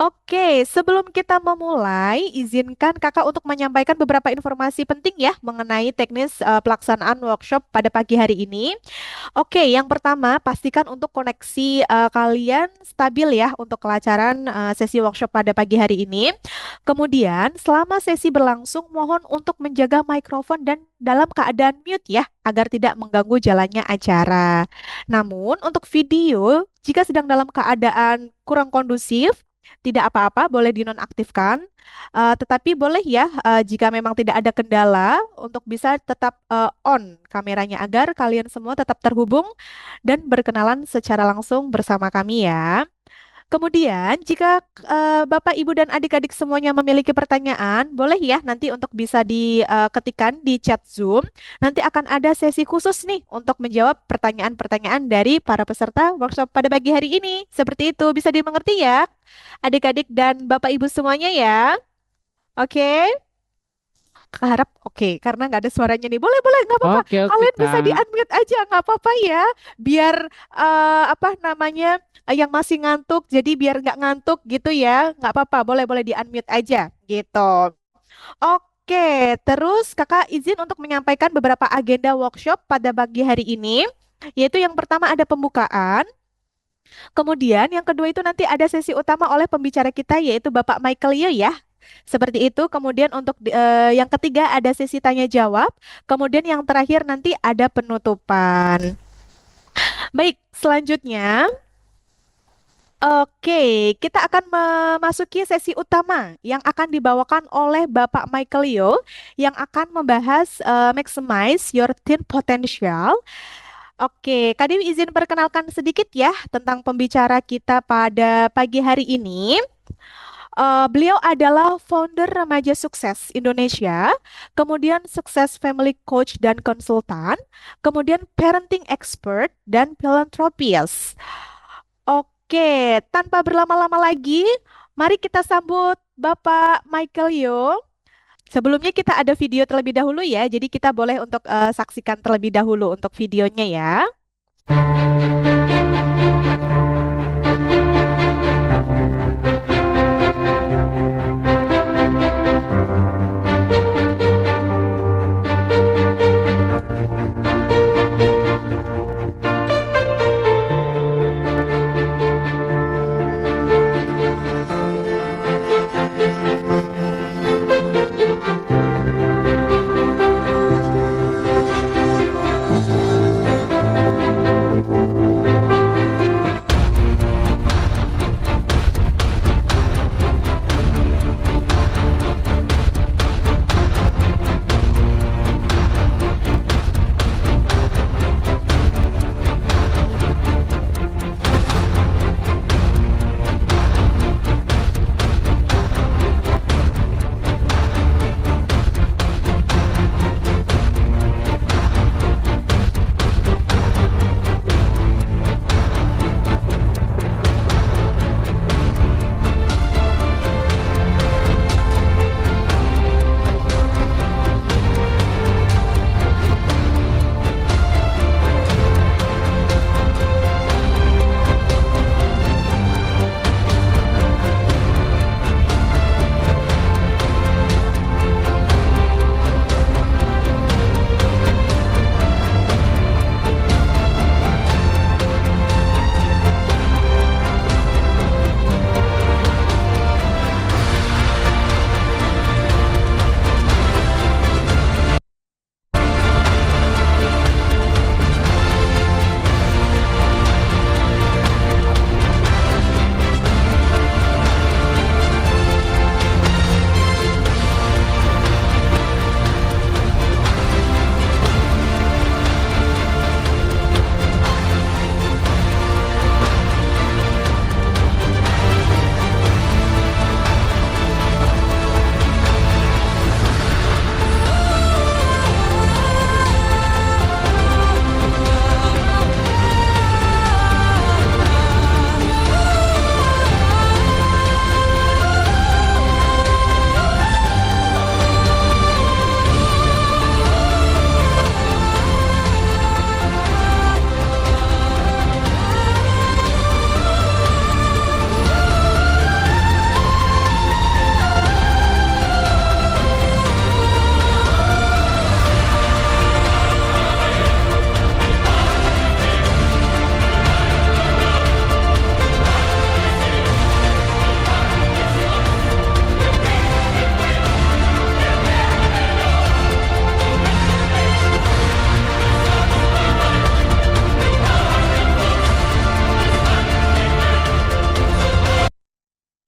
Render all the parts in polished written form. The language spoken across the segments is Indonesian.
Oke, sebelum kita memulai, izinkan kakak untuk menyampaikan beberapa informasi penting ya mengenai teknis pelaksanaan workshop pada pagi hari ini. Oke, yang pertama pastikan untuk koneksi kalian stabil ya untuk kelancaran sesi workshop pada pagi hari ini. Kemudian, selama sesi berlangsung, mohon untuk menjaga mikrofon dan dalam keadaan mute ya, agar tidak mengganggu jalannya acara. Namun, untuk video, jika sedang dalam keadaan kurang kondusif, tidak apa-apa, boleh dinonaktifkan. Tetapi boleh ya, jika memang tidak ada kendala, untuk bisa tetap on kameranya agar kalian semua tetap terhubung dan berkenalan secara langsung bersama kami ya. Kemudian, jika Bapak, Ibu, dan adik-adik semuanya memiliki pertanyaan, boleh ya nanti untuk bisa diketikkan di chat Zoom. Nanti akan ada sesi khusus nih untuk menjawab pertanyaan-pertanyaan dari para peserta workshop pada pagi hari ini. Seperti itu, bisa dimengerti ya, adik-adik dan Bapak, Ibu semuanya ya. Oke? Kakak harap oke, karena nggak ada suaranya nih. Boleh, boleh, nggak apa-apa. Oke, oke, Kalian bisa Kak. di-unmute aja, nggak apa-apa ya. Biar apa namanya yang masih ngantuk, jadi biar nggak ngantuk gitu ya. Nggak apa-apa, boleh, boleh di-unmute aja gitu. Oke, terus kakak izin untuk menyampaikan beberapa agenda workshop pada pagi hari ini. Yaitu yang pertama ada pembukaan. Kemudian yang kedua itu nanti ada sesi utama oleh pembicara kita yaitu Bapak Michael Yeo ya. Seperti itu. Kemudian untuk yang ketiga ada sesi tanya jawab. Kemudian yang terakhir nanti ada penutupan. Baik, selanjutnya. Oke, kita akan memasuki sesi utama yang akan dibawakan oleh Bapak Michael Yeo yang akan membahas maximize your teen potential. Oke, Kak Dewi izin perkenalkan sedikit ya tentang pembicara kita pada pagi hari ini. Beliau adalah founder Remaja Sukses Indonesia, kemudian sukses family coach dan konsultan, kemudian parenting expert dan philanthropist. Oke, tanpa berlama-lama lagi, mari kita sambut Bapak Michael Yo. Sebelumnya kita ada video terlebih dahulu ya, jadi kita boleh untuk saksikan terlebih dahulu untuk videonya ya.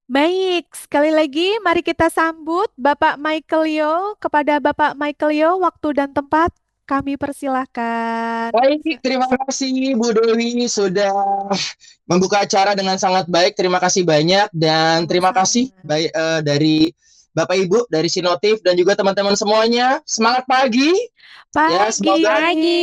Baik, sekali lagi mari kita sambut Bapak Michael Yo. Kepada Bapak Michael Yo, waktu dan tempat kami persilahkan. Baik, terima kasih Bu Dewi sudah membuka acara dengan sangat baik. Terima kasih banyak dan terima kasih Sama-sama. dari Bapak Ibu dari Sinotif dan juga teman-teman semuanya. Semangat pagi ya, Pagi. semoga Pagi.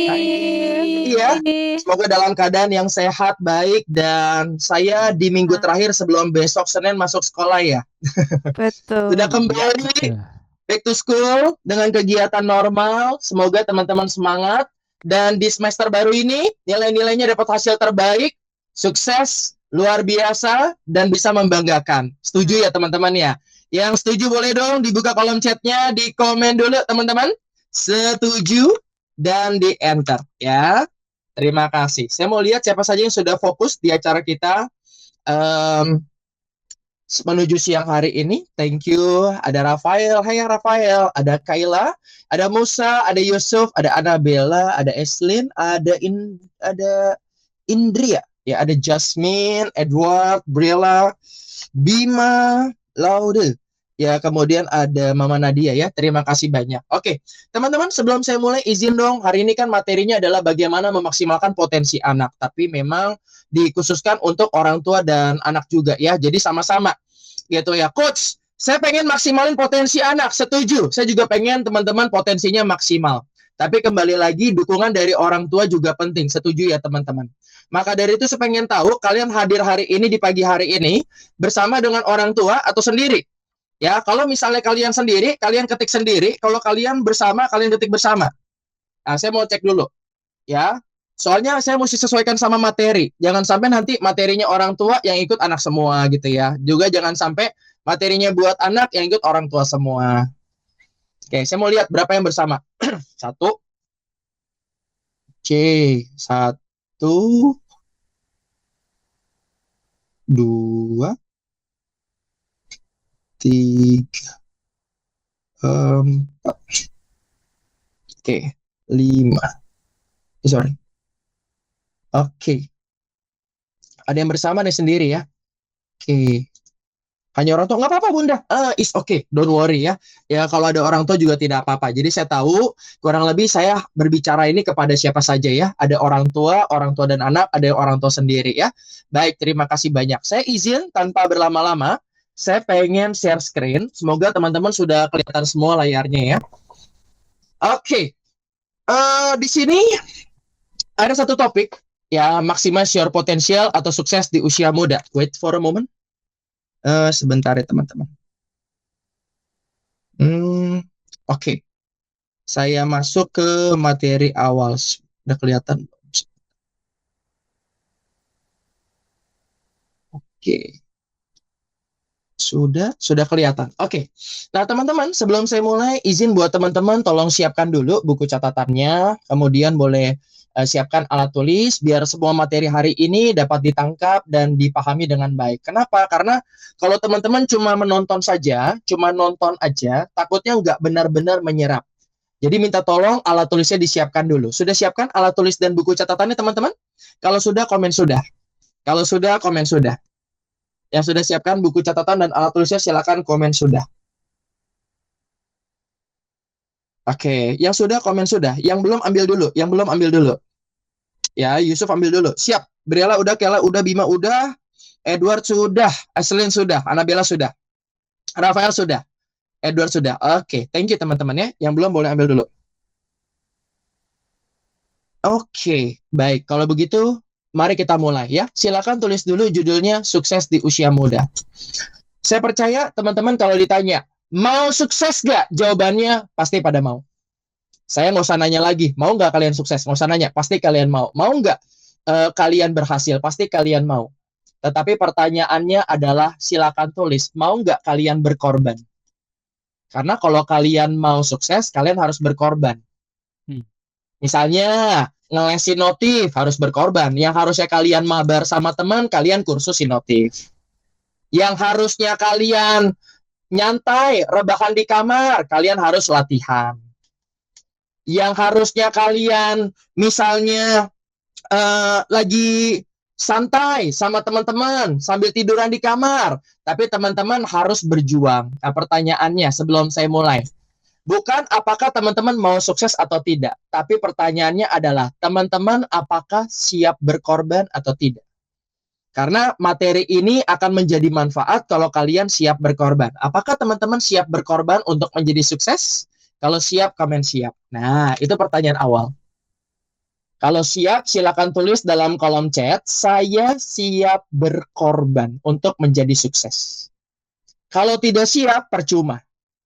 ya, semoga dalam keadaan yang sehat, baik dan saya di minggu Nah, terakhir sebelum besok Senin masuk sekolah ya. Sudah betul. Iya, kembali betul. back to school dengan kegiatan normal. Semoga teman-teman semangat dan di semester baru ini nilai-nilainya dapat hasil terbaik, sukses, luar biasa dan bisa membanggakan. Setuju ya teman-teman ya? Yang setuju boleh dong dibuka kolom chatnya, di komen dulu teman-teman. Setuju dan di enter ya. Terima kasih. Saya mau lihat siapa saja yang sudah fokus di acara kita. Um, Menuju siang hari ini. Thank you. Ada Rafael. Hai Rafael. Ada Kayla. Ada Musa. Ada Yusuf. Ada Annabella. Ada Eslin. Ada Indria. Ya, ada Jasmine, Edward, Briella, Bima, Laude. Ya, kemudian ada Mama Nadia ya. Terima kasih banyak. Oke, teman-teman, sebelum saya mulai izin dong. Hari ini kan materinya adalah bagaimana memaksimalkan potensi anak. Tapi memang dikhususkan untuk orang tua dan anak juga ya. Jadi sama-sama gitu ya. Coach, saya pengen maksimalin potensi anak. Setuju. Saya juga pengen teman-teman potensinya maksimal. Tapi kembali lagi dukungan dari orang tua juga penting. Setuju ya teman-teman. Maka dari itu saya pengen tahu kalian hadir hari ini di pagi hari ini bersama dengan orang tua atau sendiri? Ya, kalau misalnya kalian sendiri, kalian ketik sendiri. Kalau kalian bersama, kalian ketik bersama. Nah, saya mau cek dulu, ya. Soalnya saya mesti sesuaikan sama materi. Jangan sampai nanti materinya orang tua yang ikut anak semua gitu ya. Juga jangan sampai materinya buat anak yang ikut orang tua semua. Oke, saya mau lihat berapa yang bersama. Satu, C, satu, dua, tiga, empat, oke, lima. Sorry. Oke, ada yang bersama nih sendiri ya. Oke, hanya orang tua nggak apa-apa bunda. Is okay, don't worry ya. Ya kalau ada orang tua juga tidak apa-apa. Jadi saya tahu kurang lebih saya berbicara ini kepada siapa saja ya. Ada orang tua dan anak, ada orang tua sendiri ya. Baik, terima kasih banyak. Saya izin tanpa berlama-lama. Saya pengen share screen. Semoga teman-teman sudah kelihatan semua layarnya ya. Oke, di sini ada satu topik ya, maximize your potential atau sukses di usia muda. Wait for a moment. Sebentar ya teman-teman. Oke. Saya masuk ke materi awal. Sudah kelihatan? Oke. Sudah kelihatan. Oke. Nah, teman-teman, sebelum saya mulai, izin buat teman-teman tolong siapkan dulu buku catatannya, kemudian boleh siapkan alat tulis biar semua materi hari ini dapat ditangkap dan dipahami dengan baik. Kenapa? Karena kalau teman-teman cuma menonton saja, cuma nonton aja, takutnya nggak benar-benar menyerap. Jadi minta tolong alat tulisnya disiapkan dulu. Sudah siapkan alat tulis dan buku catatannya teman-teman? Kalau sudah, komen sudah. Kalau sudah, komen sudah. Yang sudah siapkan buku catatan dan alat tulisnya silakan komen sudah. Oke, yang sudah komen sudah. Yang belum ambil dulu. Yang belum ambil dulu. Ya, Yusuf ambil dulu. Siap. Briella udah, Kela udah, Bima udah, Edward sudah, Aslin sudah, Annabella sudah, Rafael sudah, Edward sudah. Oke, thank you teman-teman ya. Yang belum boleh ambil dulu. Oke, baik. Kalau begitu, mari kita mulai ya. Silakan tulis dulu judulnya Sukses di Usia Muda. Saya percaya teman-teman kalau ditanya, mau sukses gak? Jawabannya pasti pada mau. Saya nggak usah nanya lagi, mau nggak kalian sukses? Nggak usah nanya, pasti kalian mau. Mau nggak kalian berhasil? Pasti kalian mau. Tetapi pertanyaannya adalah silakan tulis, mau nggak kalian berkorban? Karena kalau kalian mau sukses, kalian harus berkorban. Misalnya ngeles Sinotif harus berkorban. Yang harusnya kalian mabar sama teman, kalian kursus Sinotif. Yang harusnya kalian nyantai, rebahan di kamar, kalian harus latihan. Yang harusnya kalian misalnya lagi santai sama teman-teman sambil tiduran di kamar. Tapi teman-teman harus berjuang. Nah, pertanyaannya sebelum saya mulai, bukan apakah teman-teman mau sukses atau tidak, tapi pertanyaannya adalah teman-teman apakah siap berkorban atau tidak. Karena materi ini akan menjadi manfaat kalau kalian siap berkorban. Apakah teman-teman siap berkorban untuk menjadi sukses? Kalau siap, komen siap. Nah, itu pertanyaan awal. Kalau siap, silakan tulis dalam kolom chat, saya siap berkorban untuk menjadi sukses. Kalau tidak siap, percuma.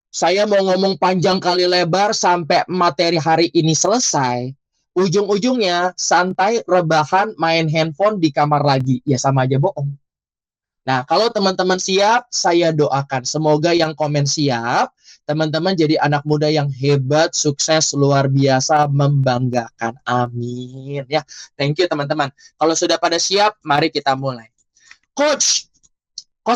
Saya mau ngomong panjang kali lebar sampai materi hari ini selesai. Ujung-ujungnya santai, rebahan, main handphone di kamar lagi. Ya sama aja bohong. Nah, kalau teman-teman siap, saya doakan. Semoga yang komen siap, teman-teman jadi anak muda yang hebat, sukses, luar biasa, membanggakan. Amin. Ya, thank you teman-teman. Kalau sudah pada siap, mari kita mulai. Coach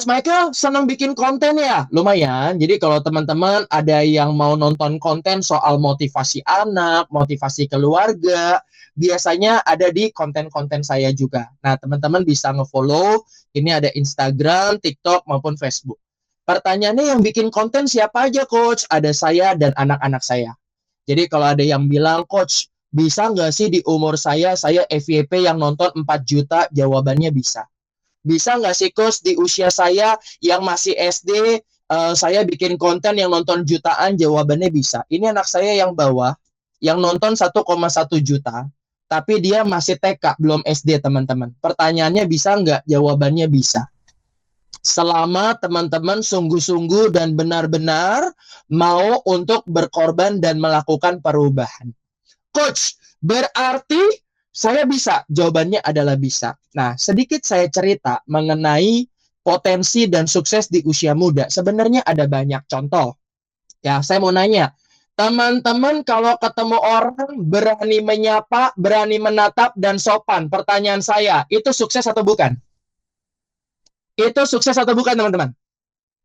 Michael senang bikin konten ya? Lumayan. Jadi kalau teman-teman ada yang mau nonton konten soal motivasi anak, motivasi keluarga, biasanya ada di konten-konten saya juga. Nah, teman-teman bisa nge-follow. Ini ada Instagram, TikTok, maupun Facebook. Pertanyaannya yang bikin konten siapa aja, Coach? Ada saya dan anak-anak saya. Jadi kalau ada yang bilang, Coach, bisa nggak sih di umur saya FYP yang nonton 4 juta? Jawabannya bisa. Bisa nggak sih Coach di usia saya yang masih SD, saya bikin konten yang nonton jutaan? Jawabannya bisa. Ini anak saya yang bawah, yang nonton 1,1 juta, tapi dia masih TK, belum SD teman-teman. Pertanyaannya bisa nggak? Jawabannya bisa. Selama teman-teman sungguh-sungguh dan benar-benar mau untuk berkorban dan melakukan perubahan. Coach, berarti saya bisa? Jawabannya adalah bisa. Nah, sedikit saya cerita mengenai potensi dan sukses di usia muda. Sebenarnya ada banyak contoh. Ya, saya mau nanya, teman-teman kalau ketemu orang berani menyapa, berani menatap, dan sopan. Pertanyaan saya, itu sukses atau bukan? Itu sukses atau bukan, teman-teman?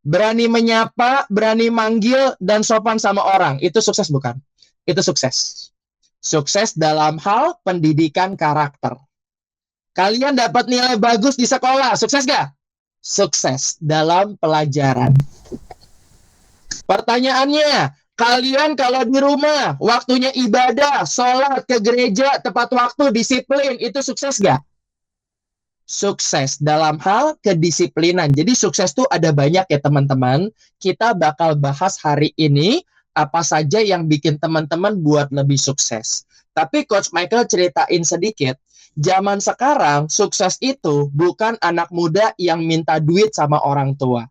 Berani menyapa, berani manggil, dan sopan sama orang. Itu sukses bukan? Itu sukses. Sukses dalam hal pendidikan karakter. Kalian dapat nilai bagus di sekolah, sukses gak? Sukses dalam pelajaran. Pertanyaannya, kalian kalau di rumah, waktunya ibadah, sholat, ke gereja, tepat waktu, disiplin, itu sukses gak? Sukses dalam hal kedisiplinan. Jadi sukses tuh ada banyak ya teman-teman. Kita bakal bahas hari ini apa saja yang bikin teman-teman buat lebih sukses. Tapi Coach Michael ceritain sedikit, zaman sekarang sukses itu bukan anak muda yang minta duit sama orang tua.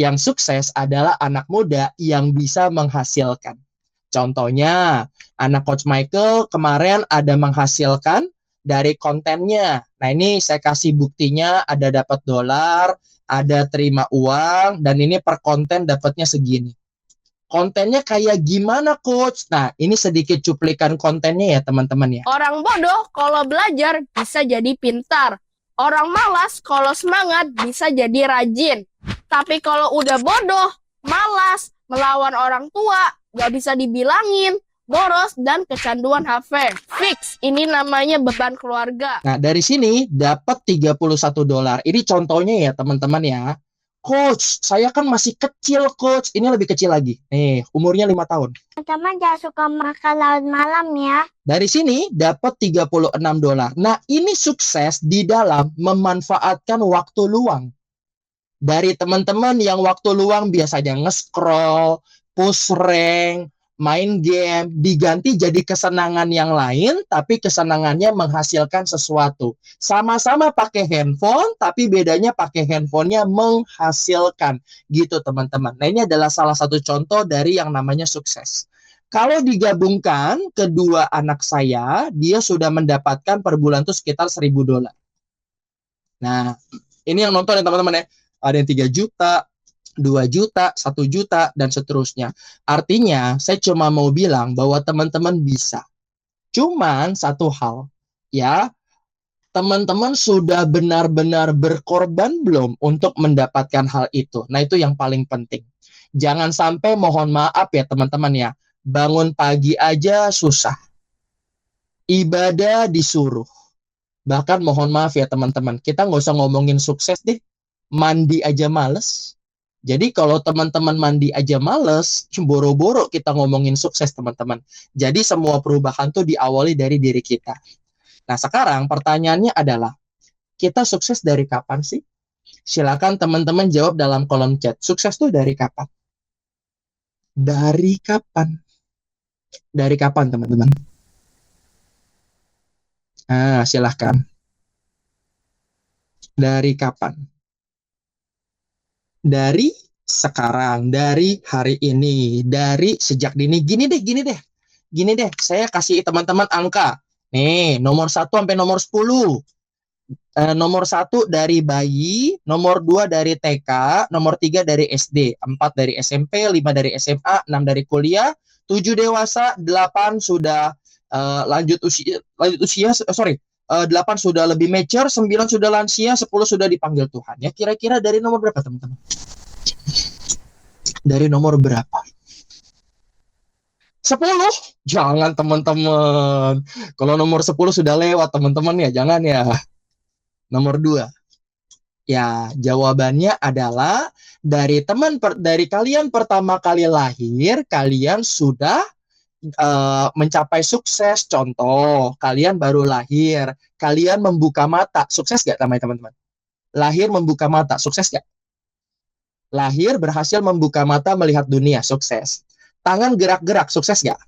Yang sukses adalah anak muda yang bisa menghasilkan. Contohnya, anak Coach Michael kemarin ada menghasilkan dari kontennya. Nah, ini saya kasih buktinya, ada dapat dolar, ada terima uang, dan ini per konten dapatnya segini. Kontennya kayak gimana, Coach? Nah, ini sedikit cuplikan kontennya ya, teman-teman ya. Orang bodoh kalau belajar bisa jadi pintar. Orang malas kalau semangat bisa jadi rajin. Tapi kalau udah bodoh, malas, melawan orang tua, gak bisa dibilangin, boros, dan kecanduan HP. Fix, ini namanya beban keluarga. Nah, dari sini dapat 31 dolar. Ini contohnya ya, teman-teman ya. Coach, saya kan masih kecil, Coach. Ini lebih kecil lagi. Nih, umurnya 5 tahun. Teman jangan suka makan laut malam ya. Dari sini dapat 36 dolar. Nah, ini sukses di dalam memanfaatkan waktu luang. Dari teman-teman yang waktu luang biasanya nge-scroll, push rank, main game, diganti jadi kesenangan yang lain, tapi kesenangannya menghasilkan sesuatu. Sama-sama pakai handphone, tapi bedanya pakai handphonenya menghasilkan. Gitu teman-teman. Nah, ini adalah salah satu contoh dari yang namanya sukses. Kalau digabungkan kedua anak saya, dia sudah mendapatkan per bulan itu sekitar 1.000 dolar. Nah, ini yang nonton ya teman-teman ya. Ada yang 3 juta, 2 juta, 1 juta, dan seterusnya. Artinya, saya cuma mau bilang bahwa teman-teman bisa. Cuman satu hal, ya, teman-teman sudah benar-benar berkorban belum untuk mendapatkan hal itu? Nah, itu yang paling penting. Jangan sampai, mohon maaf ya teman-teman ya, bangun pagi aja susah. Ibadah disuruh. Bahkan mohon maaf ya teman-teman, kita nggak usah ngomongin sukses deh. Mandi aja males. Jadi kalau teman-teman mandi aja males, boro-boro kita ngomongin sukses teman-teman. Jadi semua perubahan tuh diawali dari diri kita. Nah sekarang pertanyaannya adalah, kita sukses dari kapan sih? Silakan teman-teman jawab dalam kolom chat. Sukses tuh dari kapan? Dari kapan? Dari kapan teman-teman? Silahkan. Dari kapan? Dari sekarang, dari hari ini, dari sejak dini. Gini deh. Saya kasih teman-teman angka. Nih, nomor 1 sampai nomor 10. Nomor 1 dari bayi, nomor 2 dari TK, nomor 3 dari SD, 4 dari SMP, 5 dari SMA, 6 dari kuliah, 7 dewasa, 8 sudah lanjut usia, 8 sudah lebih mature, 9 sudah lansia, 10 sudah dipanggil Tuhan. Ya, kira-kira dari nomor berapa, teman-teman? Dari nomor berapa? 10? Jangan, teman-teman. Kalau nomor 10 sudah lewat, teman-teman ya, jangan ya. Nomor 2. Ya, jawabannya adalah dari kalian pertama kali lahir, kalian sudah mencapai sukses. Contoh, kalian baru lahir, kalian membuka mata, sukses gak namanya teman-teman? Lahir membuka mata, sukses gak? Lahir berhasil membuka mata melihat dunia, sukses. Tangan gerak-gerak, sukses gak?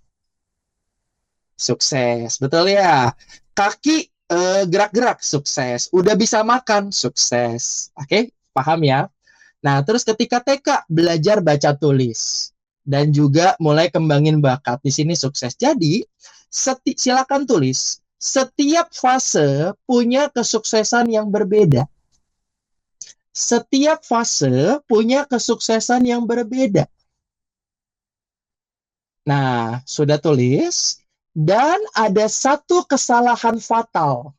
Sukses, betul ya. Kaki gerak-gerak, sukses. Udah bisa makan, sukses. Oke, paham ya? Nah, terus ketika TK, belajar baca tulis. Dan juga mulai kembangin bakat. Di sini sukses. Jadi, silakan tulis. Setiap fase punya kesuksesan yang berbeda. Setiap fase punya kesuksesan yang berbeda. Nah, sudah tulis. Dan ada satu kesalahan fatal.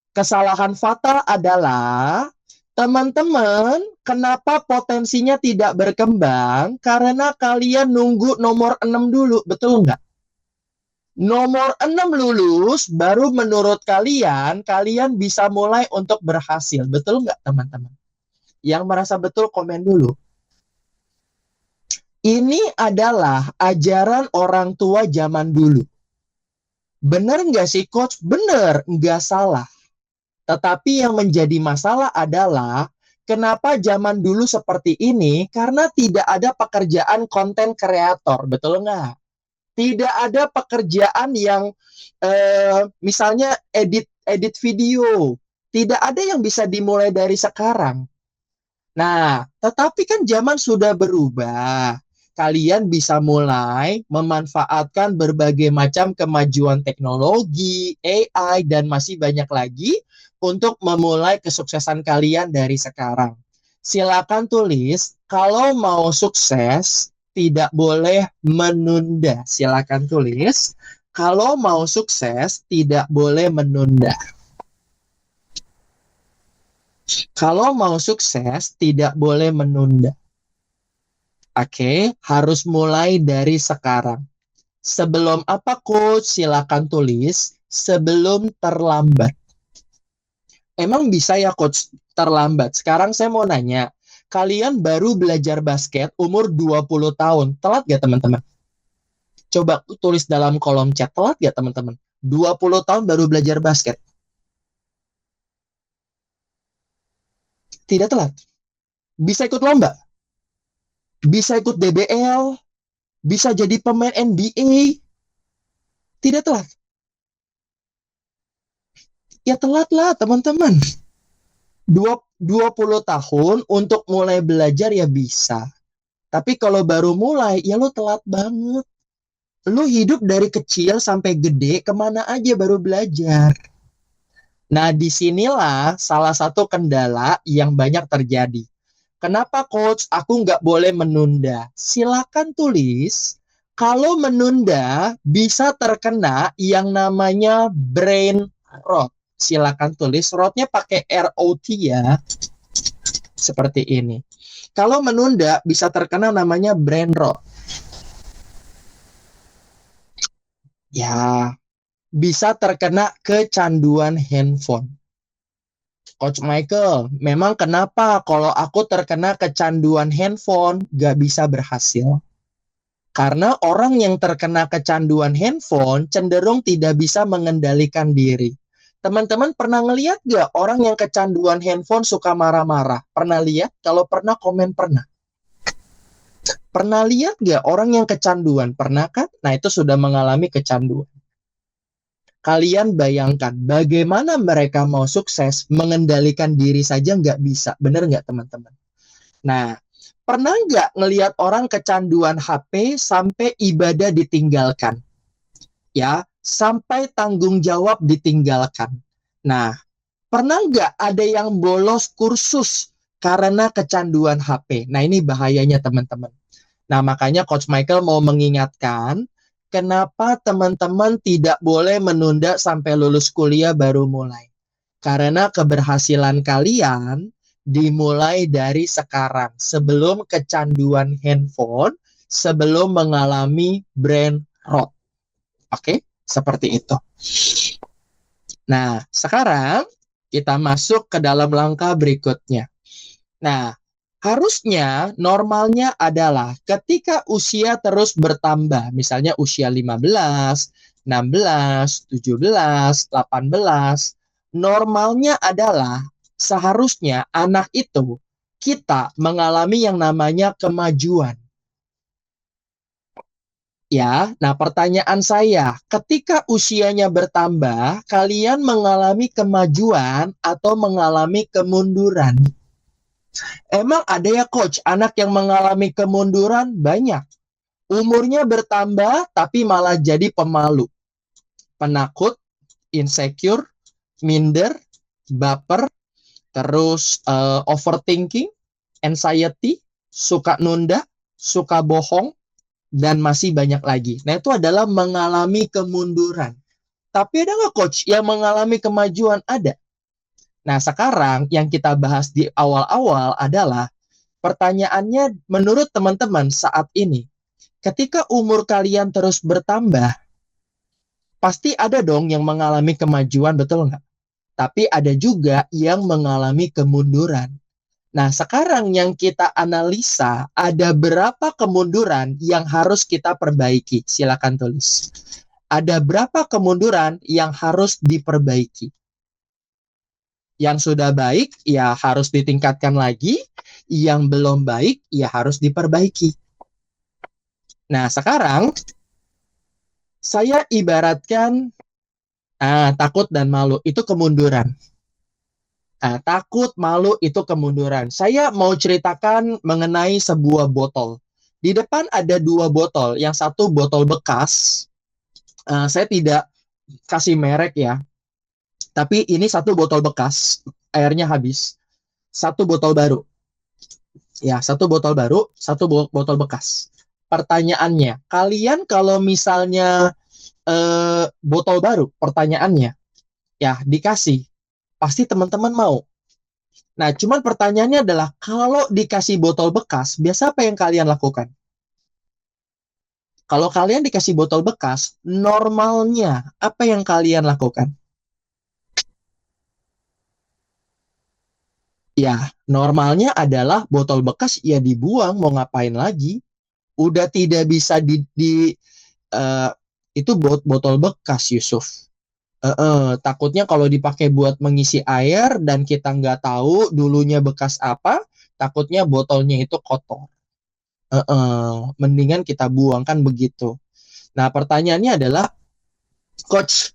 Kesalahan fatal adalah teman-teman, kenapa potensinya tidak berkembang? Karena kalian nunggu nomor 6 dulu, betul nggak? Nomor 6 lulus, baru menurut kalian bisa mulai untuk berhasil. Betul nggak teman-teman? Yang merasa betul komen dulu. Ini adalah ajaran orang tua zaman dulu. Benar nggak sih coach? Benar, nggak salah. Tetapi yang menjadi masalah adalah kenapa zaman dulu seperti ini? Karena tidak ada pekerjaan konten kreator, betul nggak? Tidak ada pekerjaan yang misalnya edit video. Tidak ada yang bisa dimulai dari sekarang. Nah, tetapi kan zaman sudah berubah. Kalian bisa mulai memanfaatkan berbagai macam kemajuan teknologi, AI, dan masih banyak lagi untuk memulai kesuksesan kalian dari sekarang. Silakan tulis, kalau mau sukses, tidak boleh menunda. Silakan tulis, kalau mau sukses, tidak boleh menunda. Kalau mau sukses, tidak boleh menunda. Oke, harus mulai dari sekarang. Sebelum apa coach? Silakan tulis sebelum terlambat. Emang bisa ya coach terlambat? Sekarang saya mau nanya, kalian baru belajar basket umur 20 tahun. Telat gak teman-teman? Coba tulis dalam kolom chat, telat gak teman-teman? 20 tahun baru belajar basket. Tidak telat. Bisa ikut lomba. Bisa ikut DBL, bisa jadi pemain NBA, tidak telat. Ya telat lah teman-teman. 20 tahun untuk mulai belajar ya bisa. Tapi kalau baru mulai, ya lo telat banget. Lo hidup dari kecil sampai gede, kemana aja baru belajar. Nah, disinilah salah satu kendala yang banyak terjadi. Kenapa coach aku nggak boleh menunda? Silakan tulis, kalau menunda bisa terkena yang namanya brain rot. Silakan tulis, rotnya pakai ROT ya. Seperti ini. Kalau menunda bisa terkena namanya brain rot. Ya, bisa terkena kecanduan handphone. Coach Michael, memang kenapa kalau aku terkena kecanduan handphone gak bisa berhasil? Karena orang yang terkena kecanduan handphone cenderung tidak bisa mengendalikan diri. Teman-teman pernah ngeliat gak orang yang kecanduan handphone suka marah-marah? Pernah lihat? Kalau pernah, komen pernah. Pernah lihat gak orang yang kecanduan? Pernah kan? Nah, itu sudah mengalami kecanduan. Kalian bayangkan bagaimana mereka mau sukses mengendalikan diri saja nggak bisa. Bener nggak teman-teman? Nah, pernah nggak ngelihat orang kecanduan HP sampai ibadah ditinggalkan? Ya, sampai tanggung jawab ditinggalkan. Nah, pernah nggak ada yang bolos kursus karena kecanduan HP? Nah, ini bahayanya teman-teman. Nah, makanya Coach Michael mau mengingatkan, kenapa teman-teman tidak boleh menunda sampai lulus kuliah baru mulai. Karena keberhasilan kalian dimulai dari sekarang, sebelum kecanduan handphone, sebelum mengalami brain rot. Oke, seperti itu. Nah, sekarang kita masuk ke dalam langkah berikutnya. Nah, harusnya normalnya adalah ketika usia terus bertambah, misalnya usia 15, 16, 17, 18, normalnya adalah seharusnya anak itu kita mengalami yang namanya kemajuan. Ya, nah pertanyaan saya, ketika usianya bertambah, kalian mengalami kemajuan atau mengalami kemunduran? Emang ada ya coach, anak yang mengalami kemunduran? Banyak. Umurnya bertambah tapi malah jadi pemalu, penakut, insecure, minder, baper, terus overthinking, anxiety, suka nunda, suka bohong, dan masih banyak lagi. Nah, itu adalah mengalami kemunduran. Tapi ada nggak coach yang mengalami kemajuan? Ada. Nah, sekarang yang kita bahas di awal-awal adalah pertanyaannya menurut teman-teman saat ini, ketika umur kalian terus bertambah, pasti ada dong yang mengalami kemajuan, betul nggak? Tapi ada juga yang mengalami kemunduran. Nah, sekarang yang kita analisa, ada berapa kemunduran yang harus kita perbaiki? Silakan tulis. Ada berapa kemunduran yang harus diperbaiki? Yang sudah baik, ya harus ditingkatkan lagi. Yang belum baik, ya harus diperbaiki. Nah, sekarang saya ibaratkan takut dan malu, itu kemunduran. Takut, malu, itu kemunduran. Saya mau ceritakan mengenai sebuah botol. Di depan ada 2 botol. Yang satu botol bekas. Saya tidak kasih merek ya. Tapi ini satu botol bekas. Airnya habis. Satu botol baru. Ya, satu botol baru, satu botol bekas. Pertanyaannya, kalian kalau misalnya botol baru, pertanyaannya, ya dikasih. Pasti teman-teman mau. Nah, cuman pertanyaannya adalah kalau dikasih botol bekas, biasa apa yang kalian lakukan? Kalau kalian dikasih botol bekas, normalnya apa yang kalian lakukan? Ya, normalnya adalah botol bekas ya dibuang, mau ngapain lagi? Udah tidak bisa itu botol bekas, Yusuf. Takutnya kalau dipakai buat mengisi air dan kita nggak tahu dulunya bekas apa, takutnya botolnya itu kotor. Mendingan kita buang, kan begitu. Nah, pertanyaannya adalah, Coach,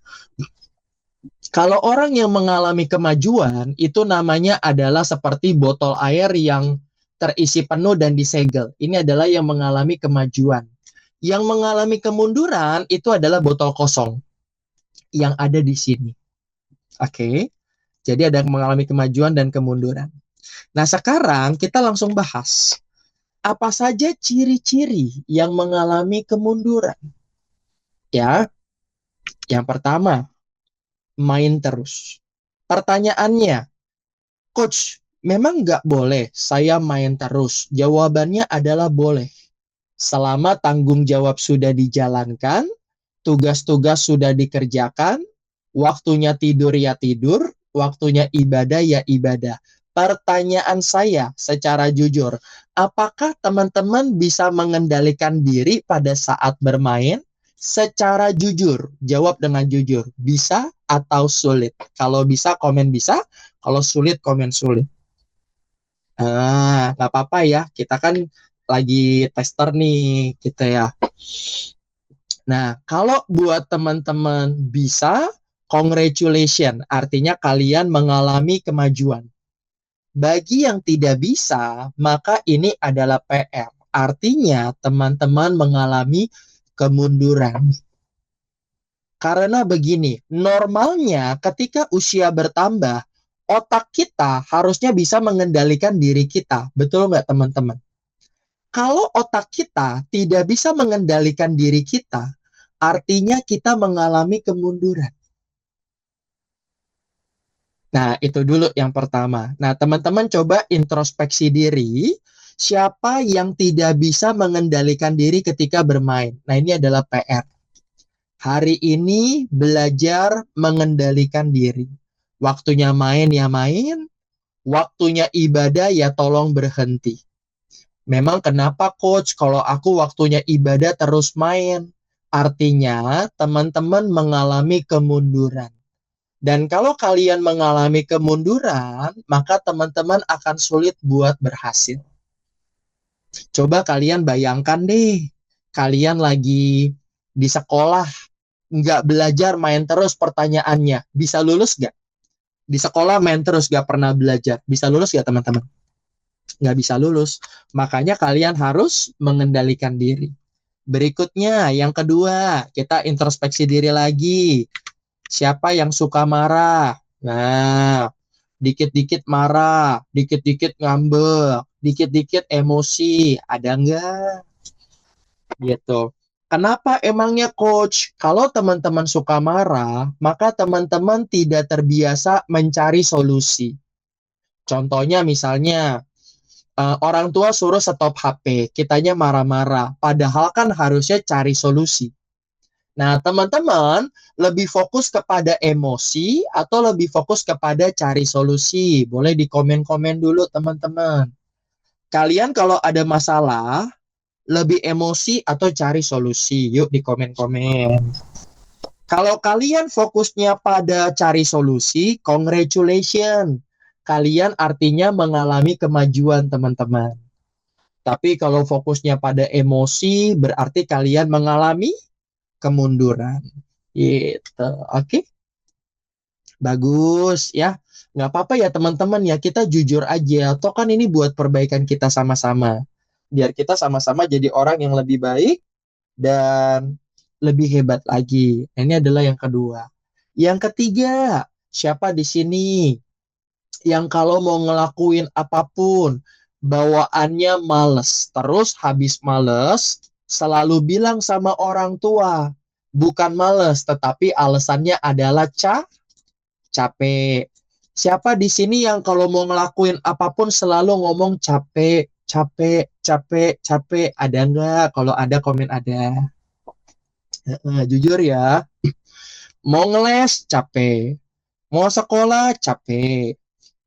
kalau orang yang mengalami kemajuan, itu namanya adalah seperti botol air yang terisi penuh dan disegel. Ini adalah yang mengalami kemajuan. Yang mengalami kemunduran itu adalah botol kosong yang ada di sini. Oke. Jadi ada yang mengalami kemajuan dan kemunduran. Nah, sekarang kita langsung bahas. Apa saja ciri-ciri yang mengalami kemunduran? Ya, yang pertama, main terus. Pertanyaannya, Coach, memang nggak boleh saya main terus? Jawabannya adalah boleh. Selama tanggung jawab sudah dijalankan, tugas-tugas sudah dikerjakan, waktunya tidur ya tidur, waktunya ibadah ya ibadah. Pertanyaan saya secara jujur, apakah teman-teman bisa mengendalikan diri pada saat bermain? Secara jujur, jawab dengan jujur. Bisa atau sulit? Kalau bisa, komen bisa. Kalau sulit, komen sulit. Nggak apa-apa ya. Kita kan lagi tester nih, kita ya. Nah, kalau buat teman-teman bisa, congratulations. Artinya kalian mengalami kemajuan. Bagi yang tidak bisa, maka ini adalah PR. Artinya teman-teman mengalami kemunduran. Karena begini, normalnya ketika usia bertambah, otak kita harusnya bisa mengendalikan diri kita. Betul nggak teman-teman? Kalau otak kita tidak bisa mengendalikan diri kita, artinya kita mengalami kemunduran. Nah, itu dulu yang pertama. Nah, teman-teman coba introspeksi diri, siapa yang tidak bisa mengendalikan diri ketika bermain. Nah, ini adalah PR. Hari ini belajar mengendalikan diri. Waktunya main ya main, waktunya ibadah ya tolong berhenti. Memang kenapa coach kalau aku waktunya ibadah terus main? Artinya teman-teman mengalami kemunduran. Dan kalau kalian mengalami kemunduran, maka teman-teman akan sulit buat berhasil. Coba kalian bayangkan deh, kalian lagi di sekolah, nggak belajar, main terus, pertanyaannya, bisa lulus nggak? Di sekolah main terus, nggak pernah belajar, bisa lulus nggak teman-teman? Nggak bisa lulus. Makanya kalian harus mengendalikan diri. Berikutnya, yang kedua, kita introspeksi diri lagi. Siapa yang suka marah? Nah, dikit-dikit marah, dikit-dikit ngambek, dikit-dikit emosi. Ada nggak? Gitu. Kenapa emangnya coach? Kalau teman-teman suka marah, maka teman-teman tidak terbiasa mencari solusi. Contohnya misalnya, orang tua suruh stop HP, kitanya marah-marah. Padahal kan harusnya cari solusi. Nah, teman-teman lebih fokus kepada emosi atau lebih fokus kepada cari solusi? Boleh di komen-komen dulu, teman-teman. Kalian kalau ada masalah, lebih emosi atau cari solusi? Yuk di komen-komen. Kalau kalian fokusnya pada cari solusi, congratulations. Kalian artinya mengalami kemajuan, teman-teman. Tapi kalau fokusnya pada emosi, berarti kalian mengalami kemunduran. Gitu. Oke. Bagus ya. Nggak apa-apa ya teman-teman ya. Kita jujur aja. Toh kan ini buat perbaikan kita sama-sama. Biar kita sama-sama jadi orang yang lebih baik dan lebih hebat lagi. Nah, ini adalah yang kedua. Yang ketiga, siapa di sini yang kalau mau ngelakuin apapun bawaannya males. Terus habis males selalu bilang sama orang tua, bukan males tetapi alasannya adalah capek. Siapa di sini yang kalau mau ngelakuin apapun selalu ngomong capek, capek, capek, capek? Ada nggak? Kalau ada komen ada. Jujur ya. Mau ngeles capek, mau sekolah capek,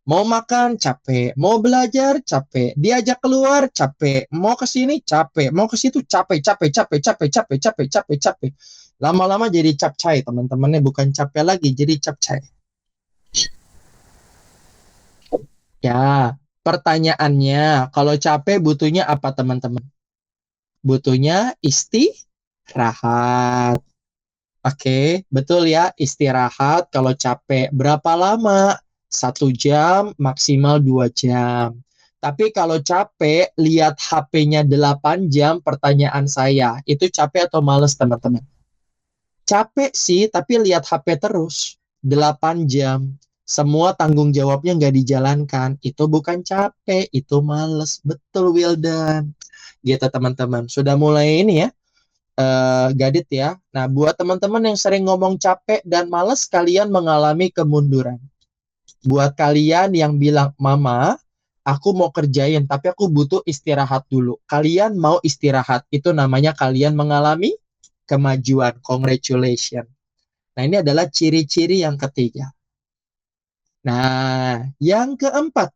mau makan capek, mau belajar capek, diajak keluar capek, mau ke sini capek, mau ke situ capek, capek, capek, capek, capek, capek, capek, capek. Lama-lama jadi capcay, teman-temannya bukan capek lagi, jadi capcay. Ya, pertanyaannya, kalau capek butuhnya apa teman-teman? Butuhnya istirahat. Oke, betul ya, istirahat kalau capek. Berapa lama? 1 jam, maksimal 2 jam. Tapi kalau capek, lihat HP-nya 8 jam, pertanyaan saya, itu capek atau males teman-teman? Capek sih, tapi lihat HP terus. 8 jam. Semua tanggung jawabnya nggak dijalankan. Itu bukan capek, itu males. Betul, Wildan. Gitu teman-teman. Sudah mulai ini ya. Gadit ya. Nah, buat teman-teman yang sering ngomong capek dan males, kalian mengalami kemunduran. Buat kalian yang bilang, Mama, aku mau kerjain, tapi aku butuh istirahat dulu. Kalian mau istirahat, itu namanya kalian mengalami kemajuan. Congratulations. Nah, ini adalah ciri-ciri yang ketiga. Nah, yang keempat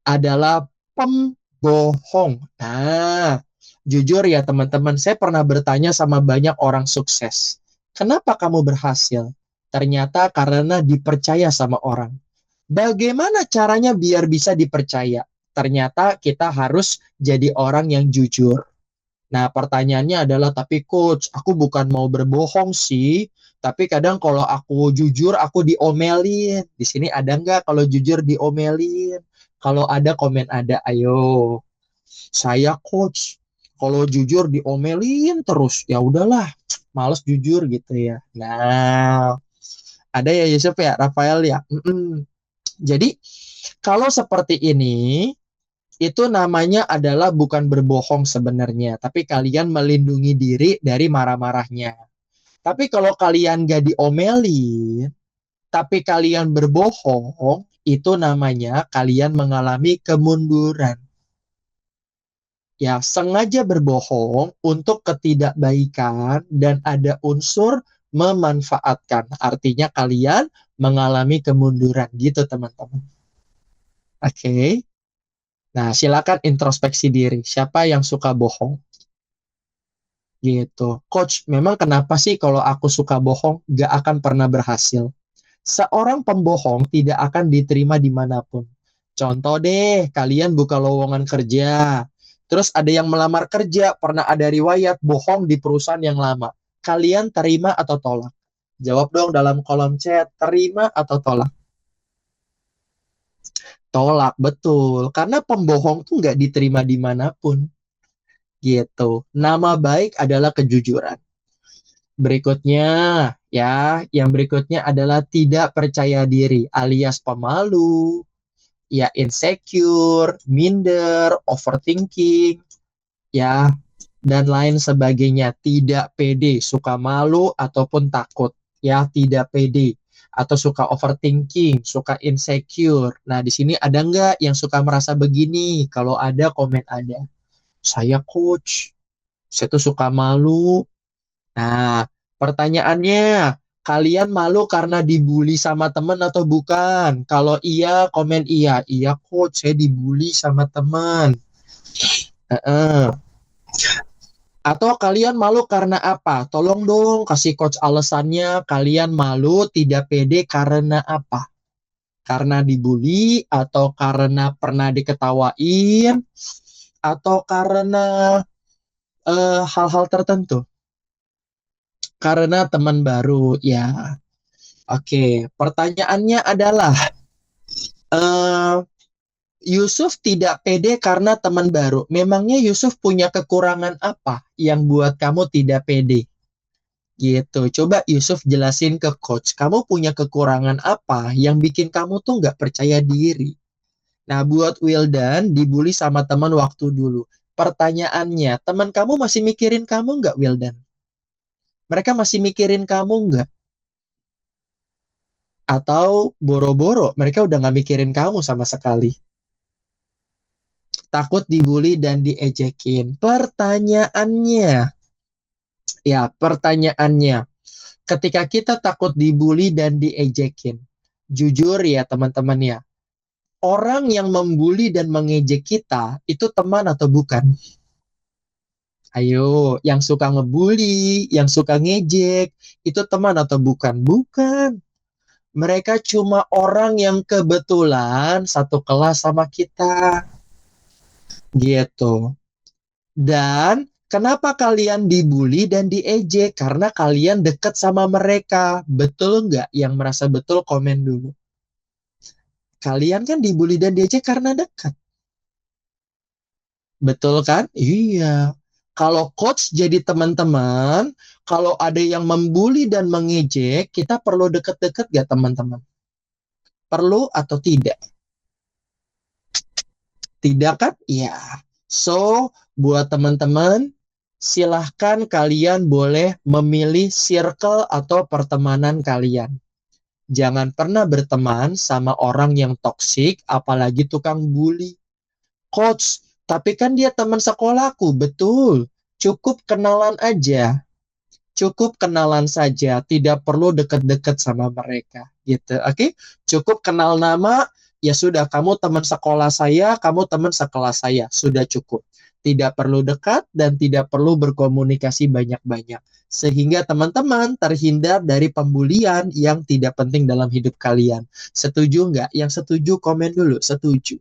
adalah pembohong. Nah, jujur ya teman-teman, saya pernah bertanya sama banyak orang sukses. Kenapa kamu berhasil? Ternyata karena dipercaya sama orang. Bagaimana caranya biar bisa dipercaya? Ternyata kita harus jadi orang yang jujur. Nah, pertanyaannya adalah, tapi coach, aku bukan mau berbohong sih, tapi kadang kalau aku jujur, aku diomelin. Di sini ada nggak kalau jujur diomelin? Kalau ada, komen ada, ayo. Saya coach, kalau jujur diomelin terus, ya udahlah, males jujur gitu ya. Nah, ada ya Yusuf ya, Rafael ya. Jadi, kalau seperti ini, itu namanya adalah bukan berbohong sebenarnya, tapi kalian melindungi diri dari marah-marahnya. Tapi kalau kalian gak diomelin, tapi kalian berbohong, itu namanya kalian mengalami kemunduran. Ya, sengaja berbohong untuk ketidakbaikan dan ada unsur memanfaatkan. Artinya kalian mengalami kemunduran gitu, teman-teman. Oke. Nah, silakan introspeksi diri. Siapa yang suka bohong? Gitu. Coach, memang kenapa sih kalau aku suka bohong, gak akan pernah berhasil? Seorang pembohong tidak akan diterima dimanapun. Contoh deh, kalian buka lowongan kerja. Terus ada yang melamar kerja, pernah ada riwayat bohong di perusahaan yang lama. Kalian terima atau tolak? Jawab dong dalam kolom chat, terima atau tolak? Tolak, betul. Karena pembohong tuh nggak diterima dimanapun. Gitu. Nama baik adalah kejujuran. Berikutnya, ya, yang berikutnya adalah tidak percaya diri alias pemalu, ya insecure, minder, overthinking, ya, dan lain sebagainya. Tidak pede, suka malu ataupun takut, ya, tidak pede atau suka overthinking, suka insecure. Nah, di sini ada nggak yang suka merasa begini? Kalau ada, komen ada. Saya coach, saya tuh suka malu. Nah, pertanyaannya, kalian malu karena dibully sama teman atau bukan? Kalau iya, komen iya. Iya coach, saya dibully sama teman. Heeh. Atau kalian malu karena apa? Tolong dong kasih coach alasannya. Kalian malu tidak pede karena apa? Karena dibully atau karena pernah diketawain atau karena hal-hal tertentu? Karena teman baru, ya. Oke, pertanyaannya adalah, eh, Yusuf tidak pede karena teman baru. Memangnya Yusuf punya kekurangan apa yang buat kamu tidak pede? Gitu. Coba Yusuf jelasin ke coach. Kamu punya kekurangan apa yang bikin kamu tuh nggak percaya diri? Nah, buat Wildan, dibully sama teman waktu dulu. Pertanyaannya, teman kamu masih mikirin kamu nggak, Wildan? Mereka masih mikirin kamu nggak? Atau boro-boro mereka udah nggak mikirin kamu sama sekali? Takut dibully dan diejekin. Pertanyaannya, ketika kita takut dibully dan diejekin, jujur ya teman-teman ya, orang yang membuli dan mengejek kita itu teman atau bukan? Ayo, yang suka ngebully, yang suka ngejek, itu teman atau bukan? Bukan. Mereka cuma orang yang kebetulan satu kelas sama kita. Gitu. Dan kenapa kalian dibully dan diejek? Karena kalian dekat sama mereka. Betul nggak? Yang merasa betul komen dulu. Kalian kan dibully dan diejek karena dekat. Betul kan? Iya. Kalau coach jadi teman-teman, kalau ada yang membuli dan mengejek, kita perlu deket-deket gak teman-teman? Perlu atau tidak? Tidak kan? Iya. So, buat teman-teman, silahkan kalian boleh memilih circle atau pertemanan kalian. Jangan pernah berteman sama orang yang toksik, apalagi tukang bully. Coach, tapi kan dia teman sekolahku. Betul. Cukup kenalan aja. cukup kenalan saja, tidak perlu dekat-dekat sama mereka, gitu. Oke? Cukup kenal nama, ya sudah, kamu teman sekolah saya, kamu teman sekelas saya, sudah cukup. Tidak perlu dekat dan tidak perlu berkomunikasi banyak-banyak. Sehingga teman-teman terhindar dari pembulian yang tidak penting dalam hidup kalian. Setuju nggak? Yang setuju komen dulu, setuju.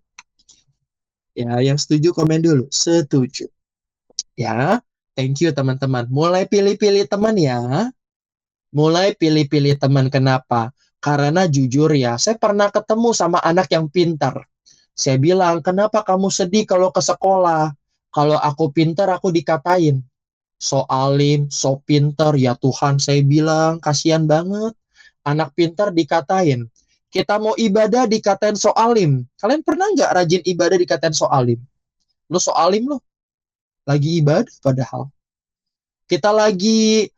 Ya, yang setuju komen dulu, setuju. Ya, thank you teman-teman. Mulai pilih-pilih teman ya. Mulai pilih-pilih teman. Kenapa? Karena jujur ya, saya pernah ketemu sama anak yang pintar. Saya bilang, kenapa kamu sedih kalau ke sekolah? Kalau aku pintar, aku dikatain. So alim, so pintar, ya Tuhan, saya bilang, kasihan banget. Anak pintar dikatain. Kita mau ibadah dikatain so alim. Kalian pernah nggak rajin ibadah dikatain so alim? Lu so alim lu, lagi ibadah padahal. Kita lagi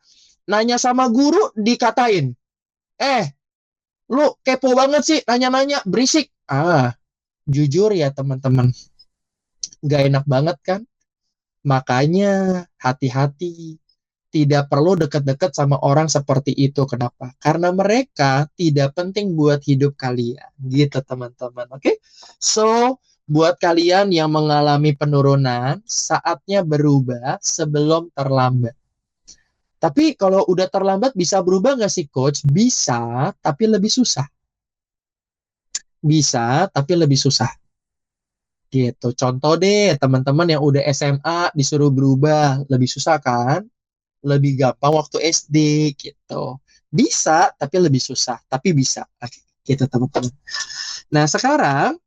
nanya sama guru dikatain, lu kepo banget sih, nanya-nanya berisik. Jujur ya teman-teman, gak enak banget kan? Makanya hati-hati, tidak perlu dekat-dekat sama orang seperti itu. Kenapa? Karena mereka tidak penting buat hidup kalian, gitu teman-teman. Oke? So, buat kalian yang mengalami penurunan, saatnya berubah sebelum terlambat. Tapi kalau udah terlambat bisa berubah nggak sih coach? Bisa, tapi lebih susah. Bisa, tapi lebih susah. Gitu. Contoh deh, teman-teman yang udah SMA disuruh berubah, lebih susah kan? Lebih gampang waktu SD gitu. Bisa, tapi lebih susah. Tapi bisa. Oke, gitu teman-teman. Nah, sekarang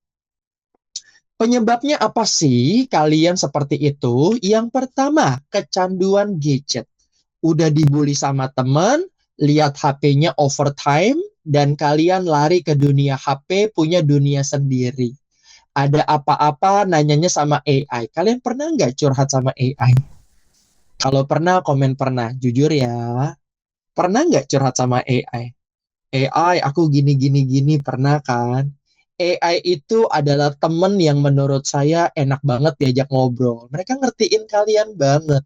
penyebabnya apa sih kalian seperti itu? Yang pertama, kecanduan gadget. Udah dibully sama teman, lihat HP-nya overtime, dan kalian lari ke dunia HP, punya dunia sendiri. Ada apa-apa nanyanya sama AI. Kalian pernah nggak curhat sama AI? Kalau pernah, komen pernah. Jujur ya, pernah nggak curhat sama AI? AI, aku gini-gini-gini, pernah kan? AI itu adalah temen yang menurut saya enak banget diajak ngobrol. Mereka ngertiin kalian banget.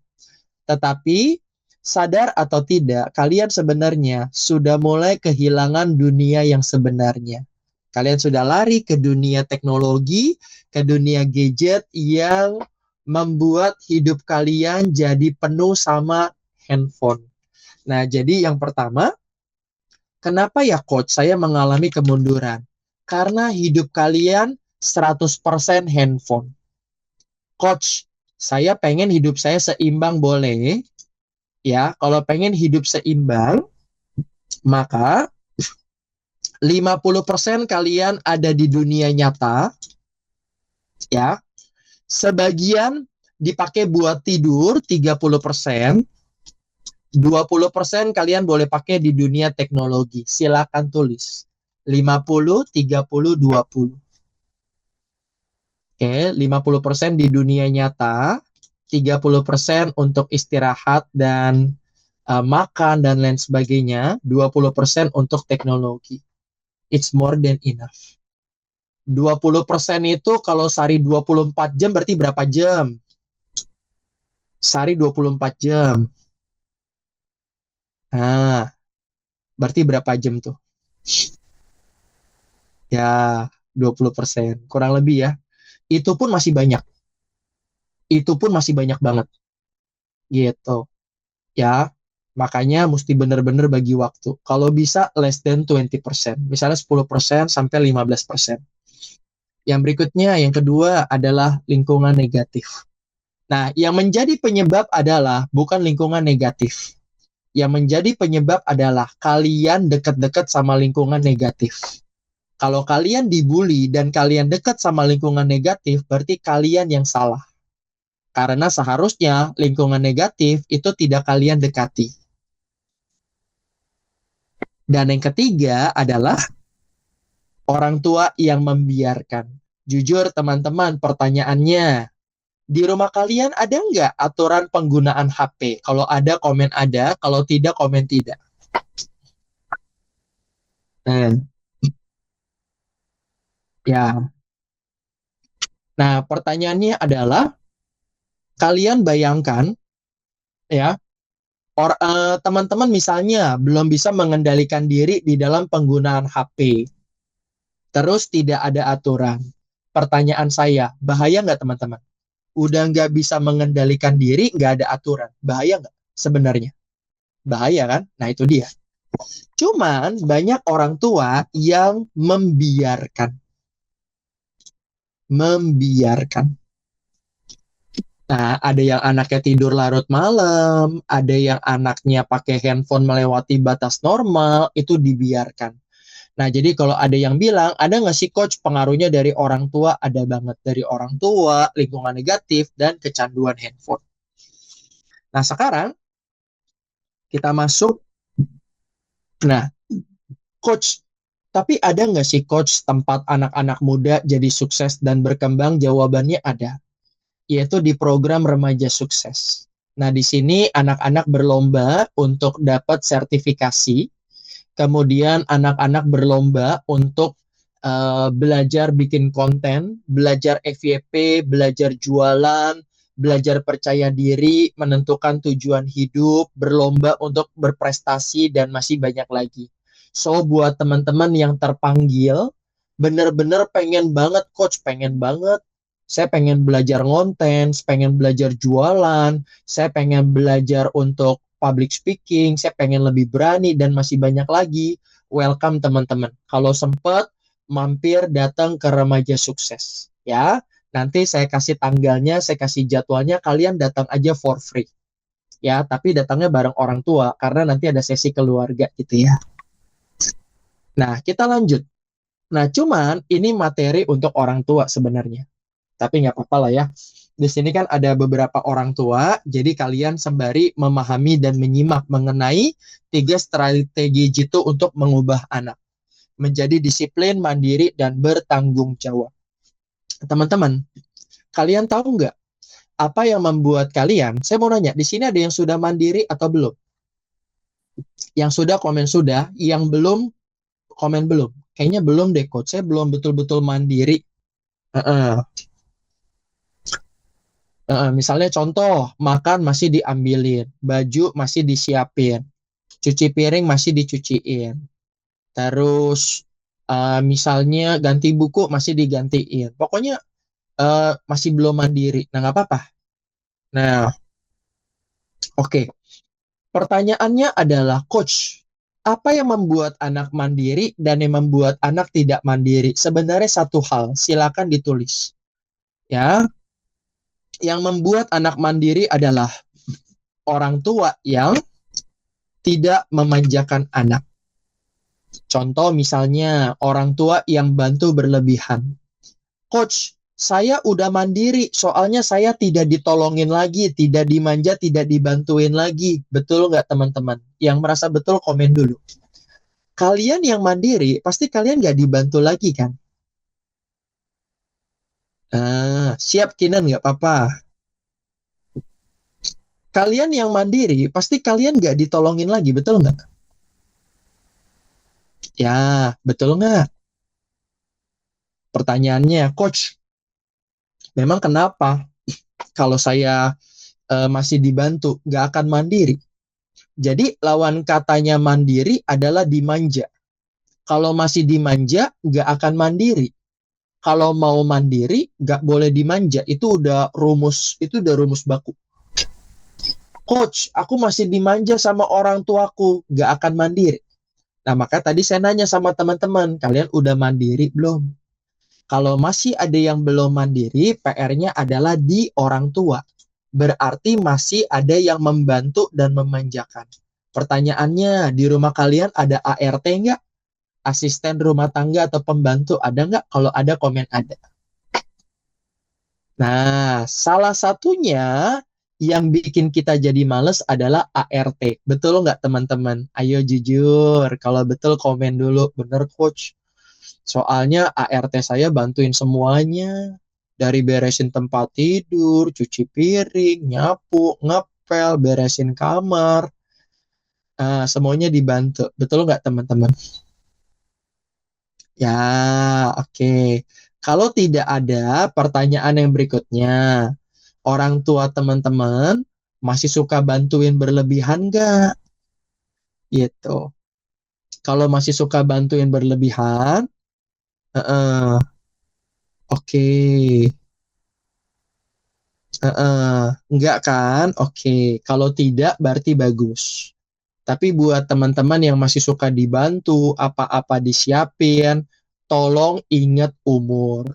Tetapi sadar atau tidak, kalian sebenarnya sudah mulai kehilangan dunia yang sebenarnya. Kalian sudah lari ke dunia teknologi, ke dunia gadget yang membuat hidup kalian jadi penuh sama handphone. Nah, jadi yang pertama, kenapa ya coach saya mengalami kemunduran? Karena hidup kalian 100% handphone. Coach, saya pengen hidup saya seimbang boleh? Ya, kalau pengen hidup seimbang, maka 50% kalian ada di dunia nyata, ya. Sebagian dipakai buat tidur, 30%, 20% kalian boleh pakai di dunia teknologi. Silakan tulis. 50, 30, 20. Oke, 50% di dunia nyata, 30% untuk istirahat dan makan dan lain sebagainya, 20% untuk teknologi. It's more than enough. 20% itu kalau sehari 24 jam berarti berapa jam? Sehari 24 jam. Nah, berarti berapa jam tuh? Ya, 20%. Kurang lebih ya. Itu pun masih banyak. Itu pun masih banyak banget. Gitu. Ya, makanya mesti benar-benar bagi waktu. Kalau bisa less than 20%. Misalnya 10% sampai 15%. Yang berikutnya, yang kedua adalah lingkungan negatif. Nah, yang menjadi penyebab adalah bukan lingkungan negatif. Yang menjadi penyebab adalah kalian dekat-dekat sama lingkungan negatif. Kalau kalian dibully dan kalian dekat sama lingkungan negatif, berarti kalian yang salah. Karena seharusnya lingkungan negatif itu tidak kalian dekati. Dan yang ketiga adalah orang tua yang membiarkan. Jujur teman-teman, pertanyaannya, di rumah kalian ada nggak aturan penggunaan HP? Kalau ada, komen ada. Kalau tidak, komen tidak. Ya. Nah, pertanyaannya adalah, kalian bayangkan, ya, Teman-teman misalnya belum bisa mengendalikan diri di dalam penggunaan HP, terus tidak ada aturan. Pertanyaan saya, bahaya nggak teman-teman? Udah nggak bisa mengendalikan diri, nggak ada aturan. Bahaya nggak sebenarnya? Bahaya kan? Nah itu dia. Cuman banyak orang tua yang membiarkan. Membiarkan. Nah, ada yang anaknya tidur larut malam, ada yang anaknya pakai handphone melewati batas normal, itu dibiarkan. Nah, jadi kalau ada yang bilang, ada nggak sih coach pengaruhnya dari orang tua? Ada banget dari orang tua, lingkungan negatif, dan kecanduan handphone. Nah, sekarang kita masuk. Nah, coach, tapi ada nggak sih coach tempat anak-anak muda jadi sukses dan berkembang? Jawabannya ada, yaitu di program Remaja Sukses. Nah, di sini anak-anak berlomba untuk dapat sertifikasi, kemudian anak-anak berlomba untuk belajar bikin konten, belajar FYP, belajar jualan, belajar percaya diri, menentukan tujuan hidup, berlomba untuk berprestasi, dan masih banyak lagi. So, buat teman-teman yang terpanggil, bener-bener pengen banget, coach, pengen banget. Saya pengen belajar ngonten, pengen belajar jualan, saya pengen belajar untuk public speaking, saya pengen lebih berani, dan masih banyak lagi. Welcome teman-teman. Kalau sempat, mampir datang ke Remaja Sukses. Ya, nanti saya kasih tanggalnya, saya kasih jadwalnya, kalian datang aja for free. Ya, tapi datangnya bareng orang tua, karena nanti ada sesi keluarga gitu ya. Nah, kita lanjut. Nah, cuman ini materi untuk orang tua sebenarnya. Tapi nggak apa-apa lah ya. Di sini kan ada beberapa orang tua, jadi kalian sembari memahami dan menyimak mengenai 3 strategi jitu untuk mengubah anak menjadi disiplin, mandiri, dan bertanggung jawab. Teman-teman, kalian tahu nggak apa yang membuat kalian? Saya mau nanya, di sini ada yang sudah mandiri atau belum? Yang sudah komen sudah, yang belum komen belum. Kayaknya belum deh, coach. Saya belum betul-betul mandiri. Misalnya contoh, makan masih diambilin, baju masih disiapin, cuci piring masih dicuciin. Terus misalnya ganti buku masih digantiin. Pokoknya masih belum mandiri. Nah, nggak apa-apa. Nah, oke. Pertanyaannya adalah, coach, apa yang membuat anak mandiri dan yang membuat anak tidak mandiri? Sebenarnya satu hal, silakan ditulis. Ya, yang membuat anak mandiri adalah orang tua yang tidak memanjakan anak. Contoh misalnya orang tua yang bantu berlebihan. Coach, saya udah mandiri, soalnya saya tidak ditolongin lagi, tidak dimanja, tidak dibantuin lagi. Betul nggak teman-teman? Yang merasa betul komen dulu. Kalian yang mandiri, pasti kalian nggak dibantu lagi kan? Siap Kinan nggak apa-apa. Kalian yang mandiri, pasti kalian nggak ditolongin lagi, betul nggak? Ya, betul nggak? Pertanyaannya, coach, memang kenapa kalau saya masih dibantu, nggak akan mandiri? Jadi lawan katanya mandiri adalah dimanja. Kalau masih dimanja, nggak akan mandiri. Kalau mau mandiri, nggak boleh dimanja. Itu udah rumus baku. Coach, aku masih dimanja sama orang tuaku, nggak akan mandiri. Nah, maka tadi saya nanya sama teman-teman, kalian udah mandiri belum? Kalau masih ada yang belum mandiri, PR-nya adalah di orang tua. Berarti masih ada yang membantu dan memanjakan. Pertanyaannya, di rumah kalian ada ART nggak? Asisten rumah tangga atau pembantu ada nggak? Kalau ada, komen ada. Nah, salah satunya yang bikin kita jadi males adalah ART. Betul nggak teman-teman? Ayo jujur, kalau betul komen dulu. Bener coach. Soalnya ART saya bantuin semuanya. Dari beresin tempat tidur, cuci piring, nyapu, ngepel, beresin kamar. Semuanya dibantu. Betul nggak teman-teman? Ya, oke. Kalau tidak ada pertanyaan yang berikutnya, orang tua teman-teman Masih suka bantuin berlebihan nggak? Gitu. Kalau masih suka bantuin berlebihan, eh, oke. Enggak kan? Oke. Kalau tidak, berarti bagus. Tapi buat teman-teman yang masih suka dibantu, apa-apa disiapin, tolong ingat umur.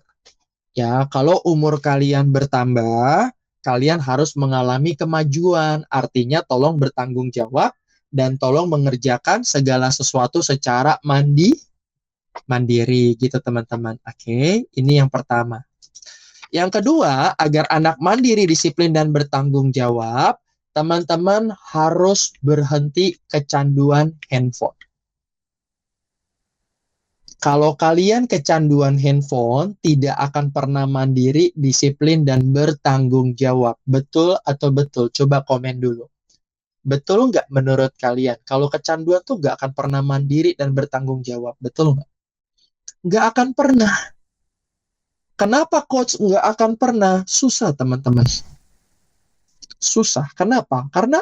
Ya, kalau umur kalian bertambah, kalian harus mengalami kemajuan. Artinya tolong bertanggung jawab dan tolong mengerjakan segala sesuatu secara mandiri gitu teman-teman. Oke, ini yang pertama. Yang kedua, agar anak mandiri, disiplin dan bertanggung jawab, teman-teman harus berhenti kecanduan handphone. Kalau kalian kecanduan handphone, tidak akan pernah mandiri, disiplin, dan bertanggung jawab. Betul atau betul? Coba komen dulu. Betul nggak menurut kalian? Kalau kecanduan tuh nggak akan pernah mandiri dan bertanggung jawab. Betul nggak? Nggak akan pernah. Kenapa coach nggak akan pernah? Susah teman-teman. Susah. Kenapa? Karena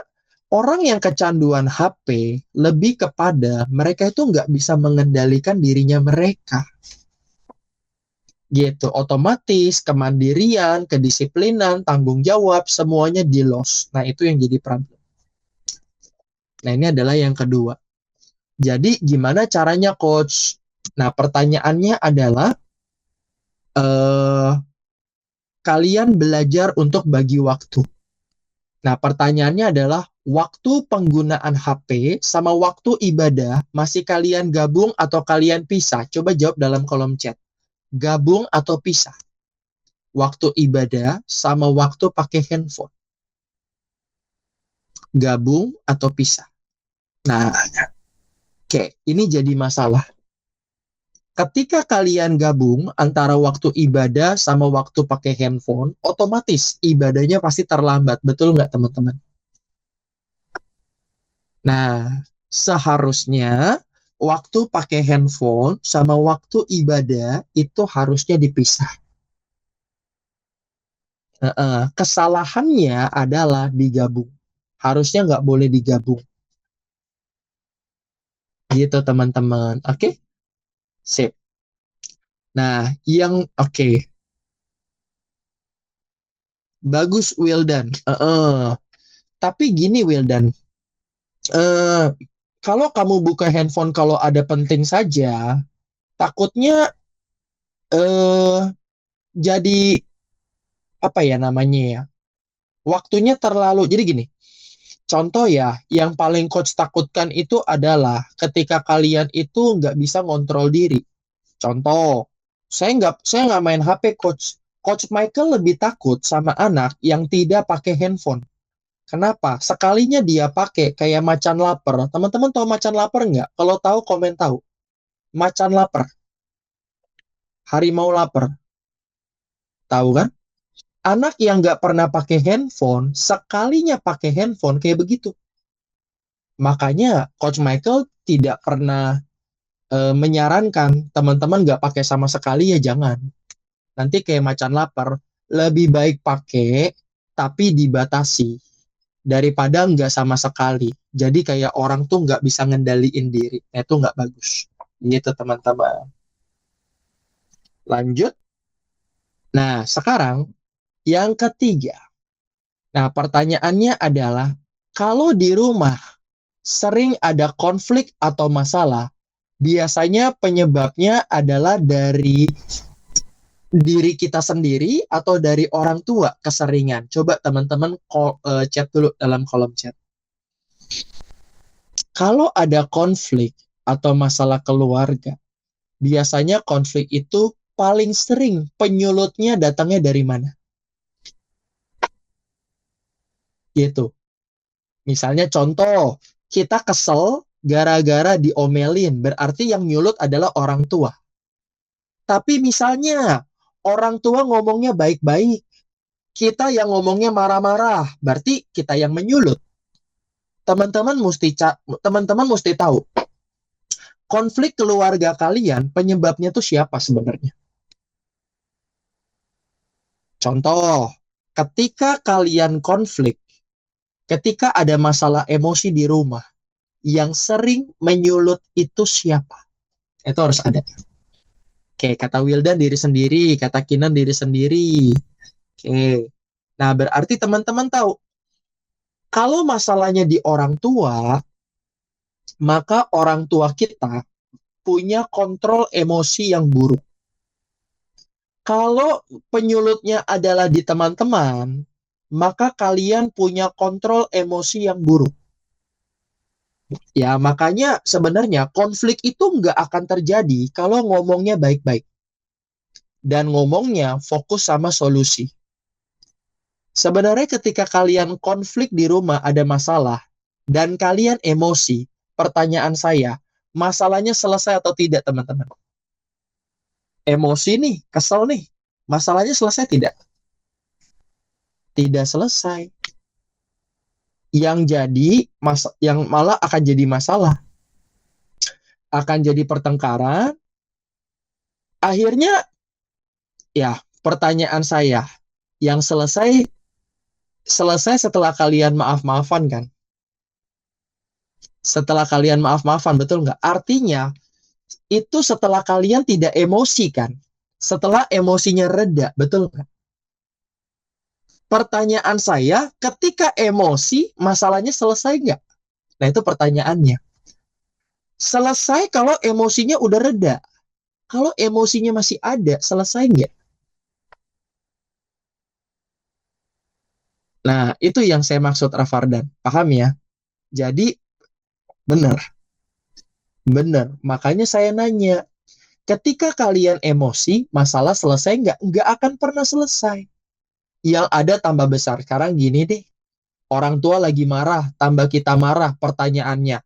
orang yang kecanduan HP lebih kepada mereka itu nggak bisa mengendalikan dirinya mereka. Gitu. Otomatis kemandirian, kedisiplinan, tanggung jawab, semuanya di loss. Nah, itu yang jadi problem. Nah, ini adalah yang kedua. Jadi, gimana caranya, coach? Nah, pertanyaannya adalah, kalian belajar untuk bagi waktu. Nah, pertanyaannya adalah, waktu penggunaan HP sama waktu ibadah, masih kalian gabung atau kalian pisah? Coba jawab dalam kolom chat. Gabung atau pisah? Waktu ibadah sama waktu pakai handphone. Gabung atau pisah? Nah, oke, ini jadi masalah. Ketika kalian gabung antara waktu ibadah sama waktu pakai handphone, otomatis ibadahnya pasti terlambat. Betul nggak, teman-teman? Nah, seharusnya waktu pakai handphone sama waktu ibadah itu harusnya dipisah. Kesalahannya adalah digabung. Harusnya nggak boleh digabung. Gitu, teman-teman. Oke? Sip. Nah, oke. Bagus, Wildan. Tapi gini, Wildan. Eh, Kalau kamu buka handphone kalau ada penting saja, takutnya eh jadi apa ya namanya ya? Waktunya terlalu. Jadi gini, contoh ya, yang paling coach takutkan itu adalah ketika kalian itu nggak bisa ngontrol diri. Contoh, saya nggak main HP, coach. Coach Michael lebih takut sama anak yang tidak pakai handphone. Kenapa? Sekalinya dia pakai kayak macan lapar. Teman-teman tahu macan lapar nggak? Kalau tahu, komen tahu. Macan lapar. Harimau lapar. Tahu kan? Anak yang nggak pernah pakai handphone, sekalinya pakai handphone kayak begitu. Makanya Coach Michael tidak pernah menyarankan teman-teman nggak pakai sama sekali, ya jangan. Nanti kayak macan lapar. Lebih baik pakai, tapi dibatasi. Daripada nggak sama sekali. Jadi kayak orang tuh nggak bisa ngendaliin diri. Nah, itu nggak bagus. Gitu, teman-teman. Lanjut. Nah, sekarang yang ketiga. Nah, pertanyaannya adalah, kalau di rumah sering ada konflik atau masalah, biasanya penyebabnya adalah dari diri kita sendiri atau dari orang tua keseringan. Coba teman-teman chat dulu dalam kolom chat. Kalau ada konflik atau masalah keluarga, biasanya konflik itu paling sering penyulutnya datangnya dari mana? Gitu. Misalnya contoh, kita kesel gara-gara diomelin, berarti yang nyulut adalah orang tua. Tapi misalnya orang tua ngomongnya baik-baik, kita yang ngomongnya marah-marah, berarti kita yang menyulut. Teman-teman mesti tahu, konflik keluarga kalian penyebabnya tuh siapa sebenarnya? Contoh, ketika kalian konflik, ketika ada masalah emosi di rumah, yang sering menyulut itu siapa? Itu harus ada. Oke, kata Wildan diri sendiri, kata Kinan diri sendiri. Oke. Nah, berarti teman-teman tahu, kalau masalahnya di orang tua, maka orang tua kita punya kontrol emosi yang buruk. Kalau penyulutnya adalah di teman-teman, maka kalian punya kontrol emosi yang buruk. Ya, makanya sebenarnya konflik itu nggak akan terjadi kalau ngomongnya baik-baik. Dan ngomongnya fokus sama solusi. Sebenarnya ketika kalian konflik di rumah ada masalah, dan kalian emosi, pertanyaan saya, masalahnya selesai atau tidak, teman-teman? Emosi nih, kesel nih, masalahnya selesai tidak? Tidak selesai. Yang jadi, yang malah akan jadi masalah. Akan jadi pertengkaran. Akhirnya, ya, pertanyaan saya, yang selesai setelah kalian maaf-maafan kan? Setelah kalian maaf-maafan, betul nggak? Artinya, itu setelah kalian tidak emosi kan? Setelah emosinya reda, betul nggak? Pertanyaan saya, ketika emosi, masalahnya selesai nggak? Nah, itu pertanyaannya. Selesai kalau emosinya udah reda. Kalau emosinya masih ada, selesai nggak? Nah, itu yang saya maksud, Rafardan. Paham ya? Jadi, benar. Benar. Makanya saya nanya, ketika kalian emosi, masalah selesai nggak? Nggak akan pernah selesai. Yang ada tambah besar. Sekarang gini deh, orang tua lagi marah, tambah kita marah. Pertanyaannya,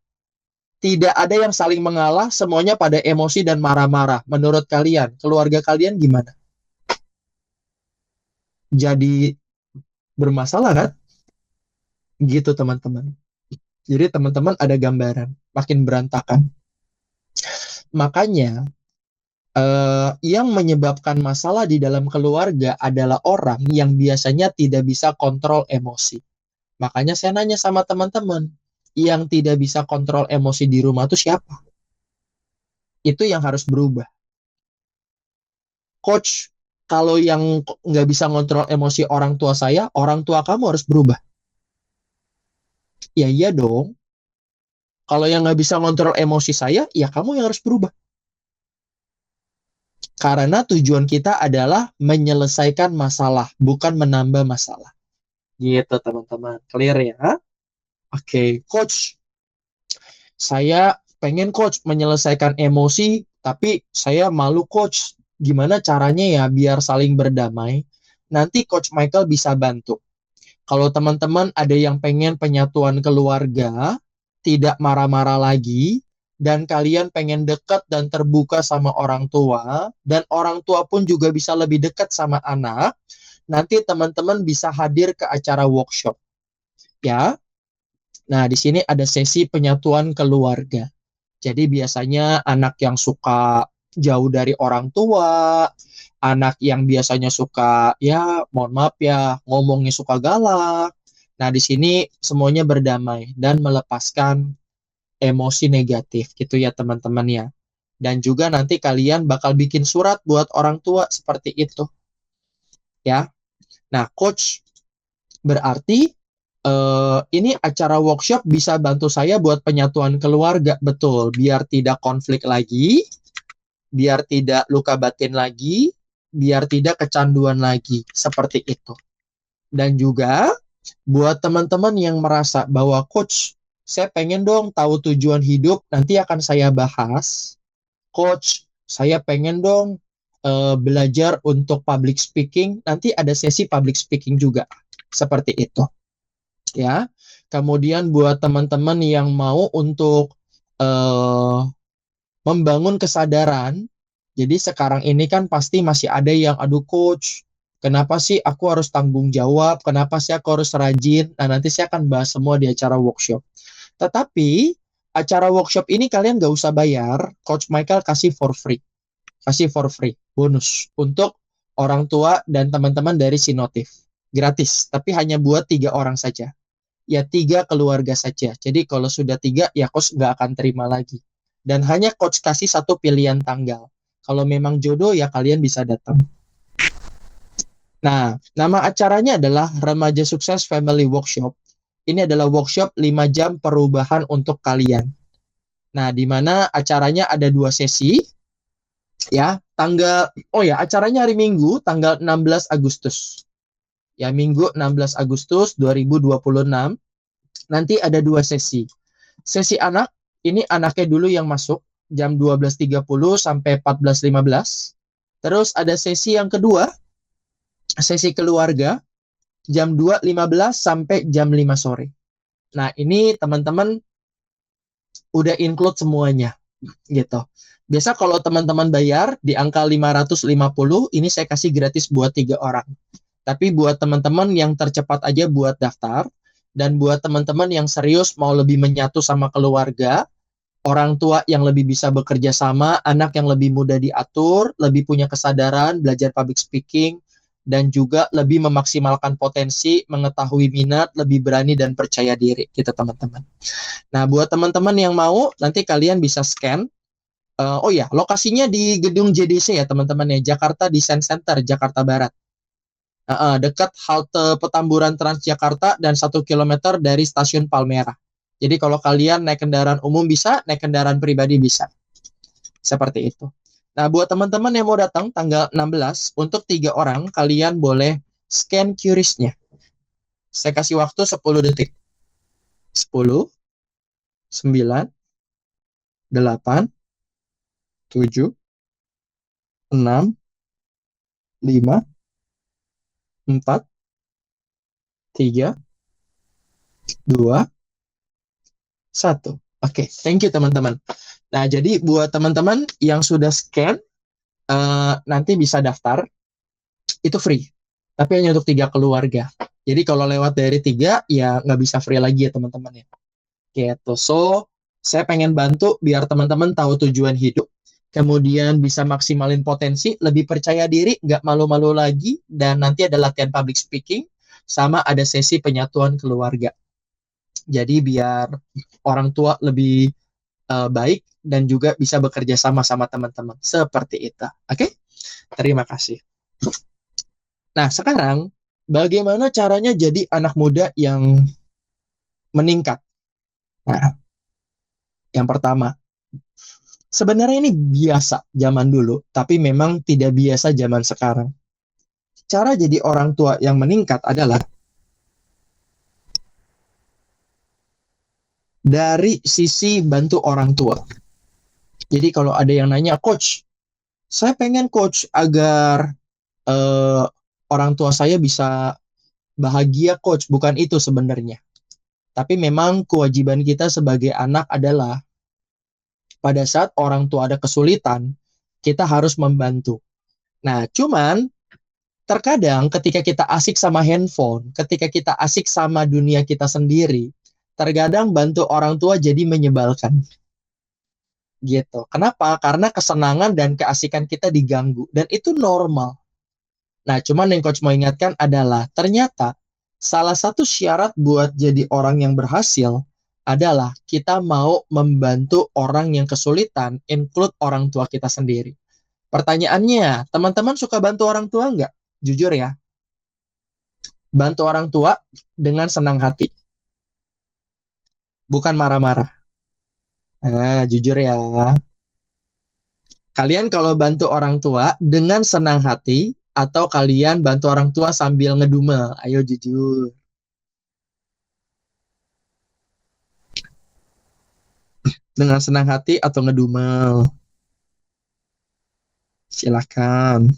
tidak ada yang saling mengalah, semuanya pada emosi dan marah-marah. Menurut kalian, keluarga kalian gimana? Jadi bermasalah kan? Gitu teman-teman. Jadi teman-teman ada gambaran, makin berantakan. Makanya, yang menyebabkan masalah di dalam keluarga adalah orang yang biasanya tidak bisa kontrol emosi. Makanya saya nanya sama teman-teman, yang tidak bisa kontrol emosi di rumah itu siapa? Itu yang harus berubah. Coach, kalau yang nggak bisa kontrol emosi orang tua saya, orang tua kamu harus berubah. Ya iya dong. Kalau yang nggak bisa kontrol emosi saya, ya kamu yang harus berubah. Karena tujuan kita adalah menyelesaikan masalah, bukan menambah masalah. Gitu teman-teman. Clear ya? Oke, coach. Saya pengen coach menyelesaikan emosi, tapi saya malu coach. Gimana caranya ya biar saling berdamai? Nanti coach Michael bisa bantu. Kalau teman-teman ada yang pengen penyatuan keluarga, tidak marah-marah lagi, dan kalian pengen dekat dan terbuka sama orang tua, dan orang tua pun juga bisa lebih dekat sama anak, nanti teman-teman bisa hadir ke acara workshop. Ya. Nah, di sini ada sesi penyatuan keluarga. Jadi biasanya anak yang suka jauh dari orang tua, anak yang biasanya suka, ya mohon maaf ya, ngomongnya suka galak. Nah, di sini semuanya berdamai dan melepaskan emosi negatif gitu ya teman-teman ya. Dan juga nanti kalian bakal bikin surat buat orang tua seperti itu. Ya. Nah, coach, berarti ini acara workshop bisa bantu saya buat penyatuan keluarga, betul. Biar tidak konflik lagi, biar tidak luka batin lagi, biar tidak kecanduan lagi, seperti itu. Dan juga buat teman-teman yang merasa bahwa coach, saya pengen dong tahu tujuan hidup, nanti akan saya bahas. Coach, saya pengen dong belajar untuk public speaking, nanti ada sesi public speaking juga, seperti itu. Ya, kemudian buat teman-teman yang mau untuk membangun kesadaran, jadi sekarang ini kan pasti masih ada yang, aduh coach, kenapa sih aku harus tanggung jawab, kenapa sih aku harus rajin, nah nanti saya akan bahas semua di acara workshop. Tetapi, acara workshop ini kalian gak usah bayar, Coach Michael kasih for free, bonus, untuk orang tua dan teman-teman dari Sinotif, gratis, tapi hanya buat 3 orang saja. ya 3 keluarga saja. Jadi kalau sudah 3, ya coach nggak akan terima lagi. Dan hanya coach kasih satu pilihan tanggal. Kalau memang jodoh, ya kalian bisa datang. Nah, nama acaranya adalah Remaja Sukses Family Workshop. Ini adalah workshop 5 jam perubahan untuk kalian. Nah, di mana acaranya ada 2 sesi. Ya, acaranya hari Minggu, tanggal 16 Agustus. Ya, Minggu 16 Agustus 2026. Nanti ada 2 sesi. Sesi anak, ini anaknya dulu yang masuk, jam 12.30 sampai 14.15. Terus ada sesi yang kedua, sesi keluarga, jam 2.15 sampai jam 5 sore. Nah, ini teman-teman udah include semuanya, gitu. Biasa kalau teman-teman bayar di angka 550, ini saya kasih gratis buat 3 orang. Tapi buat teman-teman yang tercepat aja buat daftar, dan buat teman-teman yang serius mau lebih menyatu sama keluarga, orang tua yang lebih bisa bekerja sama, anak yang lebih mudah diatur, lebih punya kesadaran, belajar public speaking, dan juga lebih memaksimalkan potensi, mengetahui minat, lebih berani dan percaya diri, gitu teman-teman. Nah, buat teman-teman yang mau, nanti kalian bisa scan. Lokasinya di gedung JDC ya teman-teman ya, Jakarta Design Center, Jakarta Barat. Dekat halte Petamburan Transjakarta dan 1 kilometer dari stasiun Palmerah. Jadi kalau kalian naik kendaraan umum bisa, naik kendaraan pribadi bisa. Seperti itu. Nah, buat teman-teman yang mau datang tanggal 16, untuk 3 orang, kalian boleh scan QRIS-nya. Saya kasih waktu 10 detik. 10, 9, 8, 7, 6, 5, 4, 3, 2, 1. Oke, thank you teman-teman. Nah, jadi buat teman-teman yang sudah scan, nanti bisa daftar. Itu free. Tapi hanya untuk 3 keluarga. Jadi kalau lewat dari 3, ya nggak bisa free lagi ya teman-teman ya. Gitu. So, saya pengen bantu biar teman-teman tahu tujuan hidup. Kemudian bisa maksimalin potensi, lebih percaya diri, nggak malu-malu lagi, dan nanti ada latihan public speaking, sama ada sesi penyatuan keluarga. Jadi biar orang tua lebih baik, dan juga bisa bekerja sama sama teman-teman. Seperti itu. Oke? Terima kasih. Nah, sekarang, bagaimana caranya jadi anak muda yang meningkat? Nah, yang pertama, sebenarnya ini biasa zaman dulu, tapi memang tidak biasa zaman sekarang. Cara jadi orang tua yang meningkat adalah dari sisi bantu orang tua. Jadi kalau ada yang nanya, coach, saya pengen coach agar orang tua saya bisa bahagia coach. Bukan itu sebenarnya. Tapi memang kewajiban kita sebagai anak adalah pada saat orang tua ada kesulitan, kita harus membantu. Nah, cuman terkadang ketika kita asik sama handphone, ketika kita asik sama dunia kita sendiri, terkadang bantu orang tua jadi menyebalkan. Gitu. Kenapa? Karena kesenangan dan keasikan kita diganggu. Dan itu normal. Nah, cuman yang coach mau ingatkan adalah ternyata salah satu syarat buat jadi orang yang berhasil adalah kita mau membantu orang yang kesulitan, include orang tua kita sendiri. Pertanyaannya, teman-teman suka bantu orang tua nggak? Jujur ya. Bantu orang tua dengan senang hati. Bukan marah-marah. Nah, jujur ya. Kalian kalau bantu orang tua dengan senang hati, atau kalian bantu orang tua sambil ngedumel? Ayo jujur. Dengan senang hati atau ngedumel? Silakan.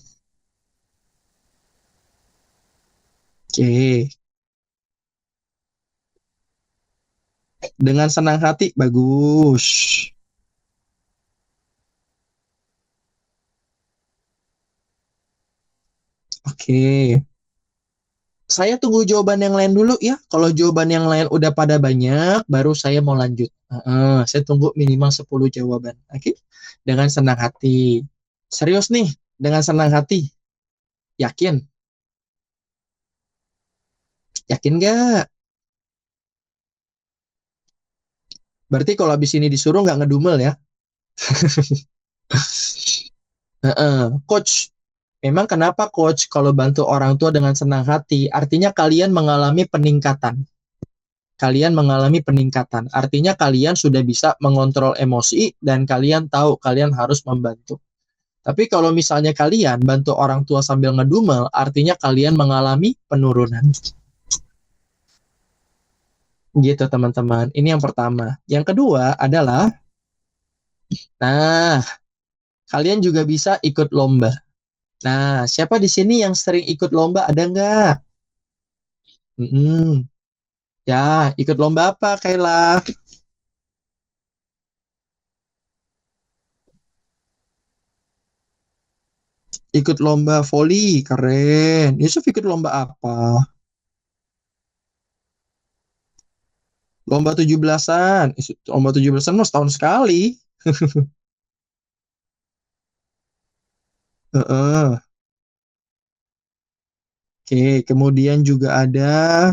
Oke. Dengan senang hati, bagus. Oke. Saya tunggu jawaban yang lain dulu ya. Kalau jawaban yang lain udah pada banyak, baru saya mau lanjut. Saya tunggu minimal 10 jawaban. Oke. Dengan senang hati. Serius nih, dengan senang hati. Yakin? Yakin nggak? Berarti kalau habis ini disuruh nggak ngedumel ya. Coach, memang kenapa coach kalau bantu orang tua dengan senang hati? Artinya kalian mengalami peningkatan. Kalian mengalami peningkatan. Artinya kalian sudah bisa mengontrol emosi dan kalian tahu kalian harus membantu. Tapi kalau misalnya kalian bantu orang tua sambil ngedumel, artinya kalian mengalami penurunan. Gitu teman-teman. Ini yang pertama. Yang kedua adalah, nah, kalian juga bisa ikut lomba. Nah, siapa di sini yang sering ikut lomba? Ada nggak? Ya, ikut lomba apa, Kayla? Ikut lomba voli, keren. Yusuf ikut lomba apa? Lomba 17-an. Lomba 17-an mah setahun sekali. Heeh. Oke, kemudian juga ada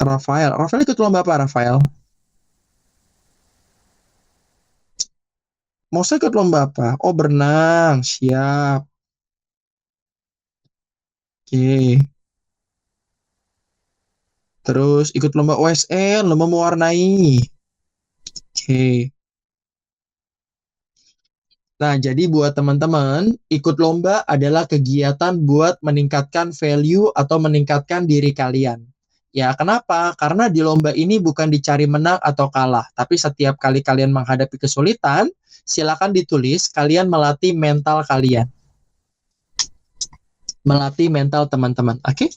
Rafael. Rafael ikut lomba apa, Rafael? Mau saya ikut lomba apa? Oh, berenang. Siap. Oke. Terus ikut lomba OSN, lomba mewarnai. Oke. Nah, jadi buat teman-teman, ikut lomba adalah kegiatan buat meningkatkan value atau meningkatkan diri kalian. Ya, kenapa? Karena di lomba ini bukan dicari menang atau kalah, tapi setiap kali kalian menghadapi kesulitan, silakan ditulis kalian melatih mental kalian. Melatih mental teman-teman. Oke?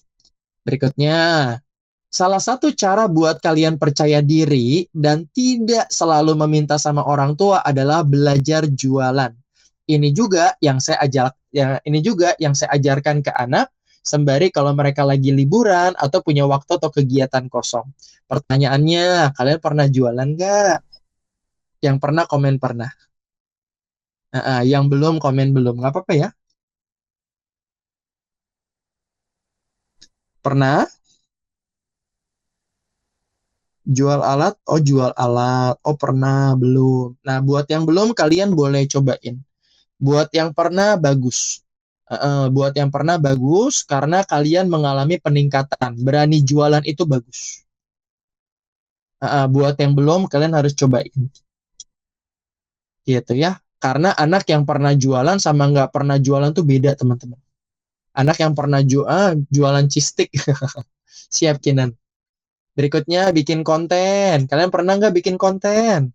Berikutnya, salah satu cara buat kalian percaya diri dan tidak selalu meminta sama orang tua adalah belajar jualan. Ini juga yang saya ajarkan ke anak sembari kalau mereka lagi liburan atau punya waktu atau kegiatan kosong. Pertanyaannya, kalian pernah jualan nggak? Yang pernah komen pernah. Yang belum komen belum, nggak apa-apa ya. Pernah? Jual alat? Oh, jual alat. Oh, pernah, belum. Nah, buat yang belum, kalian boleh cobain. Buat yang pernah, bagus. Buat yang pernah, bagus, karena kalian mengalami peningkatan. Berani jualan itu bagus. Buat yang belum, kalian harus cobain. Gitu ya. Karena anak yang pernah jualan sama nggak pernah jualan tuh beda, teman-teman. Anak yang pernah jualan cistik. Siap, Kinan. Berikutnya, bikin konten. Kalian pernah nggak bikin konten?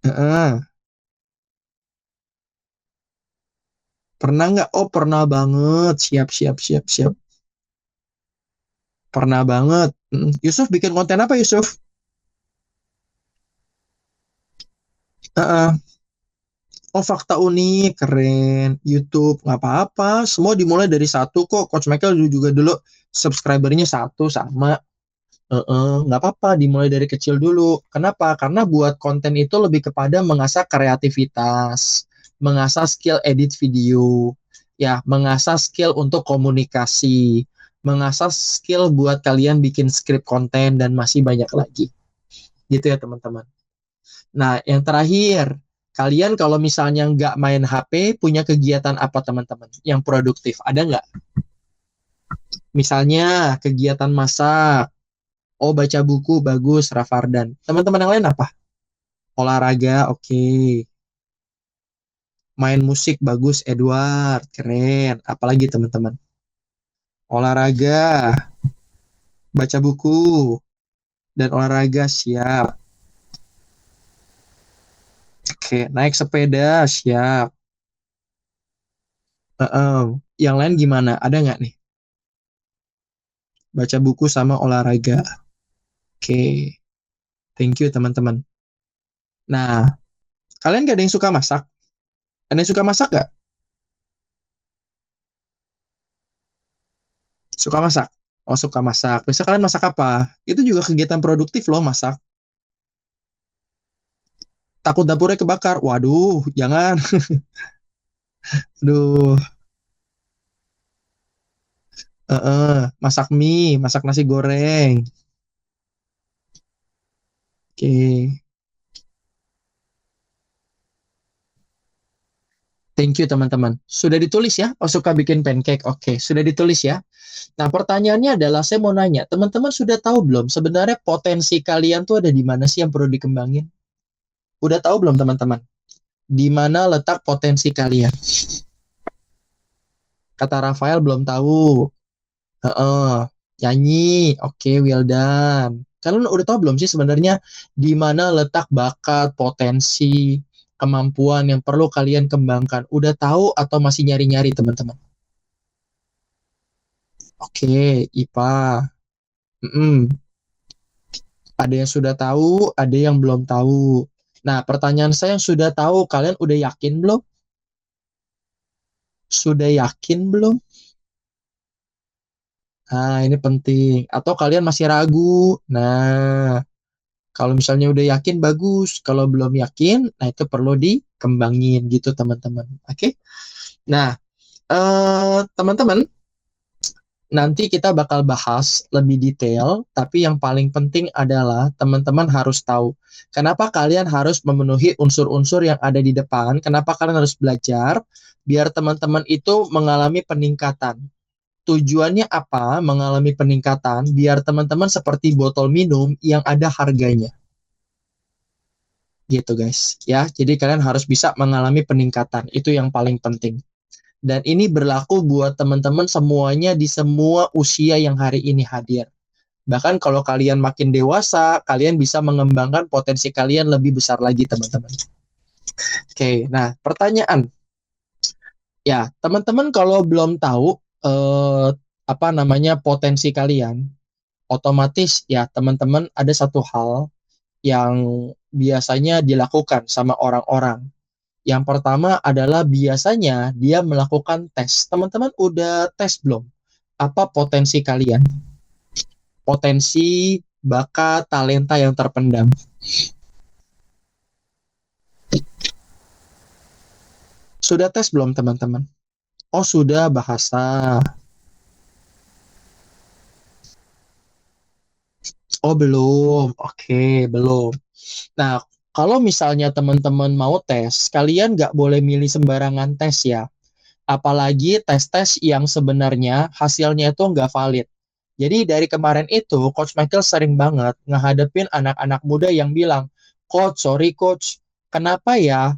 Heeh. Pernah nggak? Oh, pernah banget. Siap, siap, siap, siap. Pernah banget. Yusuf bikin konten apa, Yusuf? Heeh. Oh, fakta unik, keren. YouTube, nggak apa-apa. Semua dimulai dari satu kok. Coach Michael juga dulu subscribernya satu sama. Nggak apa-apa, dimulai dari kecil dulu. Kenapa? Karena buat konten itu lebih kepada mengasah kreativitas, mengasah skill edit video, ya, mengasah skill untuk komunikasi, mengasah skill buat kalian bikin script konten, dan masih banyak lagi. Gitu ya, teman-teman. Nah, yang terakhir, kalian kalau misalnya nggak main HP, punya kegiatan apa, teman-teman? Yang produktif, ada nggak? Misalnya, kegiatan masak. Oh, baca buku, bagus, Rafardan. Teman-teman yang lain apa? Olahraga, oke. Main musik, bagus, Edward. Keren. Apalagi, teman-teman? Olahraga, baca buku, dan olahraga, siap. Oke, naik sepeda, siap. Yang lain gimana? Ada nggak nih? Baca buku sama olahraga. Oke, thank you teman-teman. Nah, kalian gak ada yang suka masak? Ada yang suka masak gak? Suka masak? Oh, suka masak. Biasa kalian masak apa? Itu juga kegiatan produktif loh, masak. Takut dapurnya kebakar. Waduh, jangan. Aduh. Masak mie, masak nasi goreng. Oke. Thank you teman-teman. Sudah ditulis ya? Oh suka bikin pancake. Oke, sudah ditulis ya. Nah pertanyaannya adalah saya mau nanya, teman-teman sudah tahu belum sebenarnya potensi kalian tuh ada di mana sih yang perlu dikembangin? Udah tahu belum teman-teman? Di mana letak potensi kalian? Kata Rafael belum tahu. Heeh. Nyanyi. Oke, well done. Kalian udah tahu belum sih sebenarnya di mana letak bakat, potensi, kemampuan yang perlu kalian kembangkan? Udah tahu atau masih nyari-nyari teman-teman? Oke, IPA. Mm-mm. Ada yang sudah tahu, ada yang belum tahu. Nah, pertanyaan saya yang sudah tahu, kalian udah yakin belum? Sudah yakin belum? Nah, ini penting. Atau kalian masih ragu? Nah, kalau misalnya udah yakin, bagus. Kalau belum yakin, nah itu perlu dikembangin gitu, teman-teman. Oke? Nah, teman-teman, nanti kita bakal bahas lebih detail, tapi yang paling penting adalah teman-teman harus tahu kenapa kalian harus memenuhi unsur-unsur yang ada di depan, kenapa kalian harus belajar, biar teman-teman itu mengalami peningkatan. Tujuannya apa mengalami peningkatan? Biar teman-teman seperti botol minum yang ada harganya. Gitu guys, ya. Jadi kalian harus bisa mengalami peningkatan, itu yang paling penting. Dan ini berlaku buat teman-teman semuanya di semua usia yang hari ini hadir. Bahkan kalau kalian makin dewasa, kalian bisa mengembangkan potensi kalian lebih besar lagi, teman-teman. Oke, nah pertanyaan. Ya, teman-teman kalau belum tahu apa namanya potensi kalian, otomatis ya teman-teman ada satu hal yang biasanya dilakukan sama orang-orang. Yang pertama adalah biasanya dia melakukan tes. Teman-teman udah tes belum? Apa potensi kalian? Potensi, bakat, talenta yang terpendam. Sudah tes belum teman-teman? Oh sudah, bahasa. Oh belum. Oke, belum. Nah, kalau misalnya teman-teman mau tes, kalian nggak boleh milih sembarangan tes ya. Apalagi tes-tes yang sebenarnya hasilnya itu nggak valid. Jadi dari kemarin itu, Coach Michael sering banget ngehadapin anak-anak muda yang bilang, Coach, sorry Coach, kenapa ya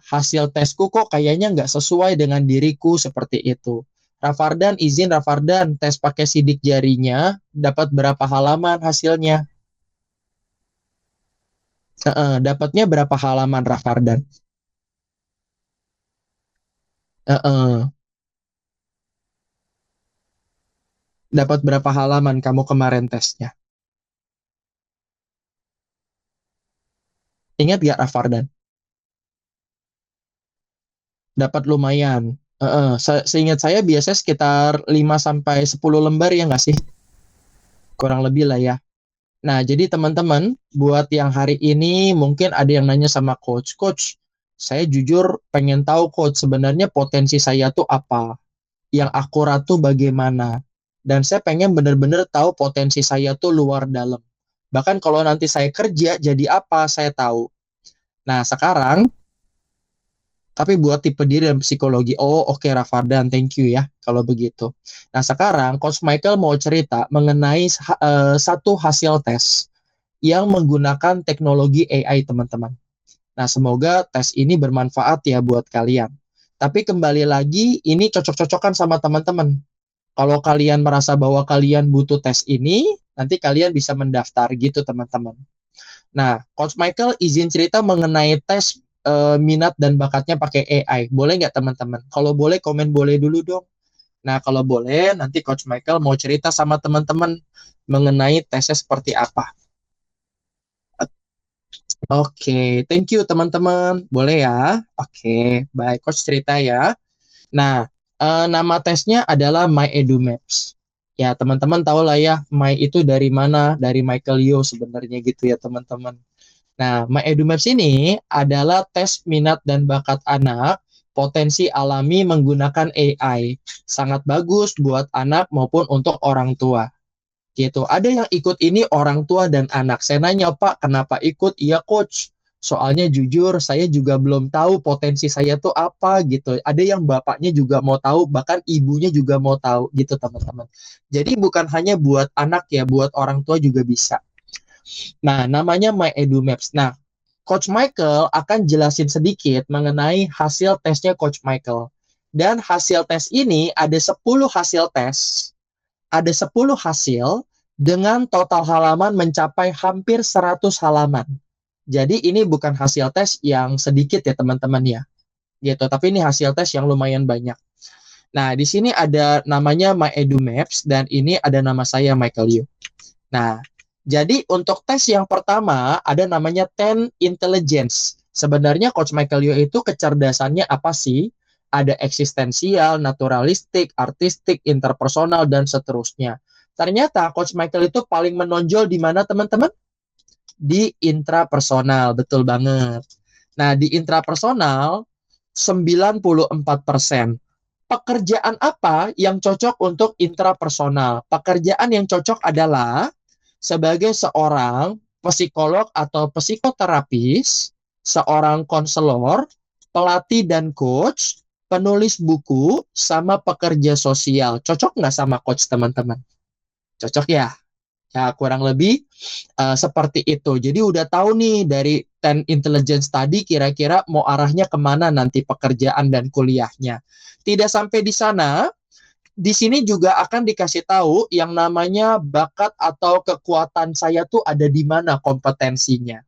hasil tesku kok kayaknya nggak sesuai dengan diriku seperti itu. Rafardan, izin Rafardan, tes pakai sidik jarinya, dapat berapa halaman hasilnya? Dapatnya berapa halaman Rafardan? Dapat berapa halaman kamu kemarin tesnya? Ingat gak Rafardan? Dapat lumayan. Seingat saya biasanya sekitar 5 sampai 10 lembar ya nggak sih? Kurang lebih lah ya. Nah, jadi teman-teman, buat yang hari ini mungkin ada yang nanya sama coach, Coach, saya jujur pengen tahu coach sebenarnya potensi saya tuh apa? Yang akurat tuh bagaimana? Dan saya pengen bener-bener tahu potensi saya tuh luar dalam. Bahkan kalau nanti saya kerja jadi apa, saya tahu. Nah, sekarang tapi buat tipe diri dan psikologi. Oh, oke Rafardan, thank you ya kalau begitu. Nah, sekarang Coach Michael mau cerita mengenai satu hasil tes yang menggunakan teknologi AI, teman-teman. Nah, semoga tes ini bermanfaat ya buat kalian. Tapi kembali lagi, ini cocok-cocokan sama teman-teman. Kalau kalian merasa bahwa kalian butuh tes ini, nanti kalian bisa mendaftar gitu, teman-teman. Nah, Coach Michael izin cerita mengenai tes minat dan bakatnya pakai AI. Boleh nggak teman-teman? Kalau boleh, komen boleh dulu dong. Nah, kalau boleh, nanti Coach Michael mau cerita sama teman-teman mengenai tesnya seperti apa. Oke, thank you teman-teman. Boleh ya? Oke, baik. Coach cerita ya. Nah, nama tesnya adalah My Edu Maps. Ya, teman-teman tahu lah ya, My itu dari mana? Dari Michael Yo sebenarnya gitu ya, teman-teman. Nah, My Edu Maps ini adalah tes minat dan bakat anak, potensi alami menggunakan AI. Sangat bagus buat anak maupun untuk orang tua. Gitu. Ada yang ikut ini orang tua dan anak. Saya nanya, Pak, kenapa ikut? Iya, Coach. Soalnya jujur, saya juga belum tahu potensi saya tuh apa gitu. Ada yang bapaknya juga mau tahu, bahkan ibunya juga mau tahu gitu, teman-teman. Jadi bukan hanya buat anak ya, buat orang tua juga bisa. Nah, namanya My Edu Maps. Nah, Coach Michael akan jelasin sedikit mengenai hasil tesnya Coach Michael. Dan hasil tes ini ada 10 hasil tes. Ada 10 hasil dengan total halaman mencapai hampir 100 halaman. Jadi ini bukan hasil tes yang sedikit ya teman-teman ya. Gitu, tapi ini hasil tes yang lumayan banyak. Nah, di sini ada namanya My Edu Maps dan ini ada nama saya Michael Yu. Nah, jadi untuk tes yang pertama ada namanya 10 Intelligence. Sebenarnya Coach Michael Yu itu kecerdasannya apa sih? Ada eksistensial, naturalistik, artistik, interpersonal, dan seterusnya. Ternyata Coach Michael itu paling menonjol di mana teman-teman? Di intrapersonal, betul banget. Nah, di intrapersonal 94%. Pekerjaan apa yang cocok untuk intrapersonal? Pekerjaan yang cocok adalah sebagai seorang psikolog atau psikoterapis, seorang konselor, pelatih dan coach, penulis buku, sama pekerja sosial. Cocok nggak sama coach, teman-teman? Cocok ya? Ya, kurang lebih seperti itu. Jadi udah tahu nih dari 10 intelligence tadi kira-kira mau arahnya kemana nanti pekerjaan dan kuliahnya. Tidak sampai di sana, di sini juga akan dikasih tahu yang namanya bakat atau kekuatan saya tuh ada di mana kompetensinya.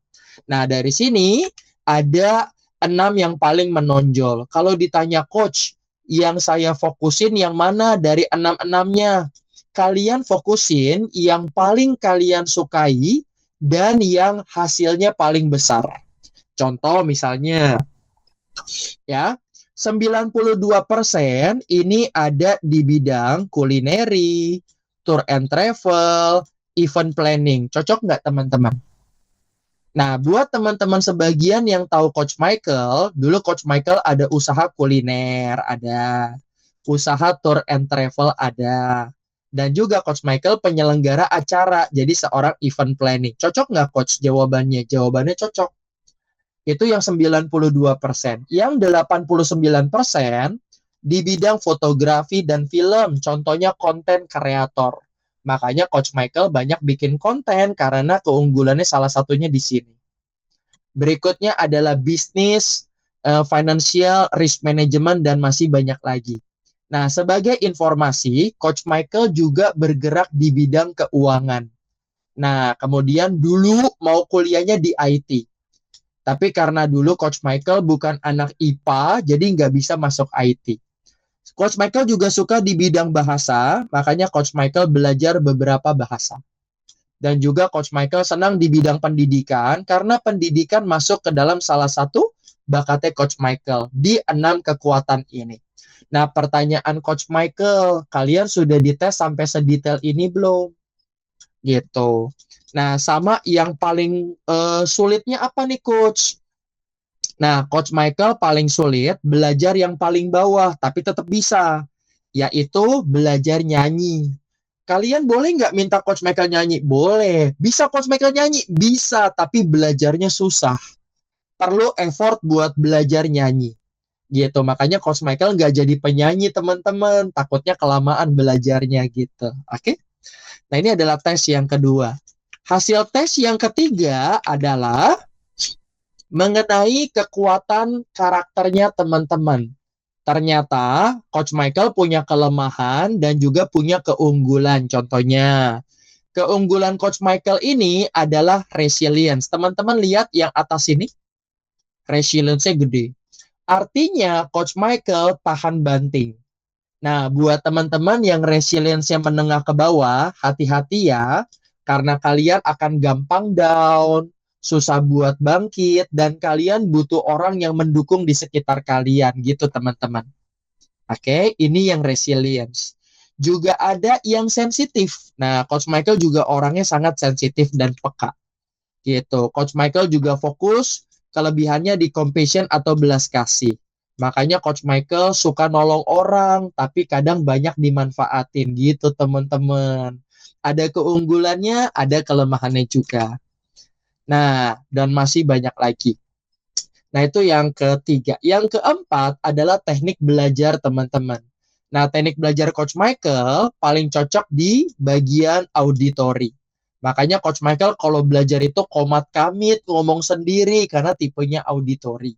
Nah, dari sini ada 6 yang paling menonjol. Kalau ditanya coach, yang saya fokusin yang mana dari 6-6-nya? Kalian fokusin yang paling kalian sukai dan yang hasilnya paling besar. Contoh misalnya, ya, 92% ini ada di bidang kulineri, tour and travel, event planning. Cocok nggak teman-teman? Nah, buat teman-teman sebagian yang tahu Coach Michael, dulu Coach Michael ada usaha kuliner, ada usaha tour and travel, ada. Dan juga Coach Michael penyelenggara acara, jadi seorang event planning. Cocok nggak Coach jawabannya? Jawabannya cocok. Itu yang 92%. Yang 89% di bidang fotografi dan film, contohnya konten kreator. Makanya Coach Michael banyak bikin konten karena keunggulannya salah satunya di sini. Berikutnya adalah bisnis, financial, risk management, dan masih banyak lagi. Nah, sebagai informasi, Coach Michael juga bergerak di bidang keuangan. Nah, kemudian dulu mau kuliahnya di IT. Tapi karena dulu Coach Michael bukan anak IPA, jadi nggak bisa masuk IT. Coach Michael juga suka di bidang bahasa, makanya Coach Michael belajar beberapa bahasa. Dan juga Coach Michael senang di bidang pendidikan, karena pendidikan masuk ke dalam salah satu bakatnya Coach Michael di 6 kekuatan ini. Nah, pertanyaan Coach Michael, kalian sudah dites sampai sedetail ini belum? Gitu. Nah, sama yang paling sulitnya apa nih, Coach? Nah, Coach Michael paling sulit belajar yang paling bawah, tapi tetap bisa, yaitu belajar nyanyi. Kalian boleh nggak minta Coach Michael nyanyi? Boleh. Bisa Coach Michael nyanyi? Bisa, tapi belajarnya susah. Perlu effort buat belajar nyanyi. Gitu, makanya Coach Michael nggak jadi penyanyi teman-teman, takutnya kelamaan belajarnya gitu. Oke? Nah, ini adalah tes yang kedua. Hasil tes yang ketiga adalah mengenai kekuatan karakternya teman-teman. Ternyata Coach Michael punya kelemahan dan juga punya keunggulan. Contohnya, keunggulan Coach Michael ini adalah resilience. Teman-teman lihat yang atas ini, resilience-nya gede. Artinya Coach Michael tahan banting. Nah, buat teman-teman yang resilience-nya menengah ke bawah, hati-hati ya, karena kalian akan gampang down, susah buat bangkit, dan kalian butuh orang yang mendukung di sekitar kalian gitu teman-teman. Oke, ini yang resilience. Juga ada yang sensitif. Nah, Coach Michael juga orangnya sangat sensitif dan peka. Gitu. Coach Michael juga fokus kelebihannya di compassion atau belas kasih. Makanya Coach Michael suka nolong orang, tapi kadang banyak dimanfaatin gitu teman-teman. Ada keunggulannya, ada kelemahannya juga. Nah, dan masih banyak lagi. Nah, itu yang ketiga. Yang keempat adalah teknik belajar teman-teman. Nah, teknik belajar Coach Michael paling cocok di bagian auditori. Makanya Coach Michael kalau belajar itu komat kamit, ngomong sendiri karena tipenya auditori.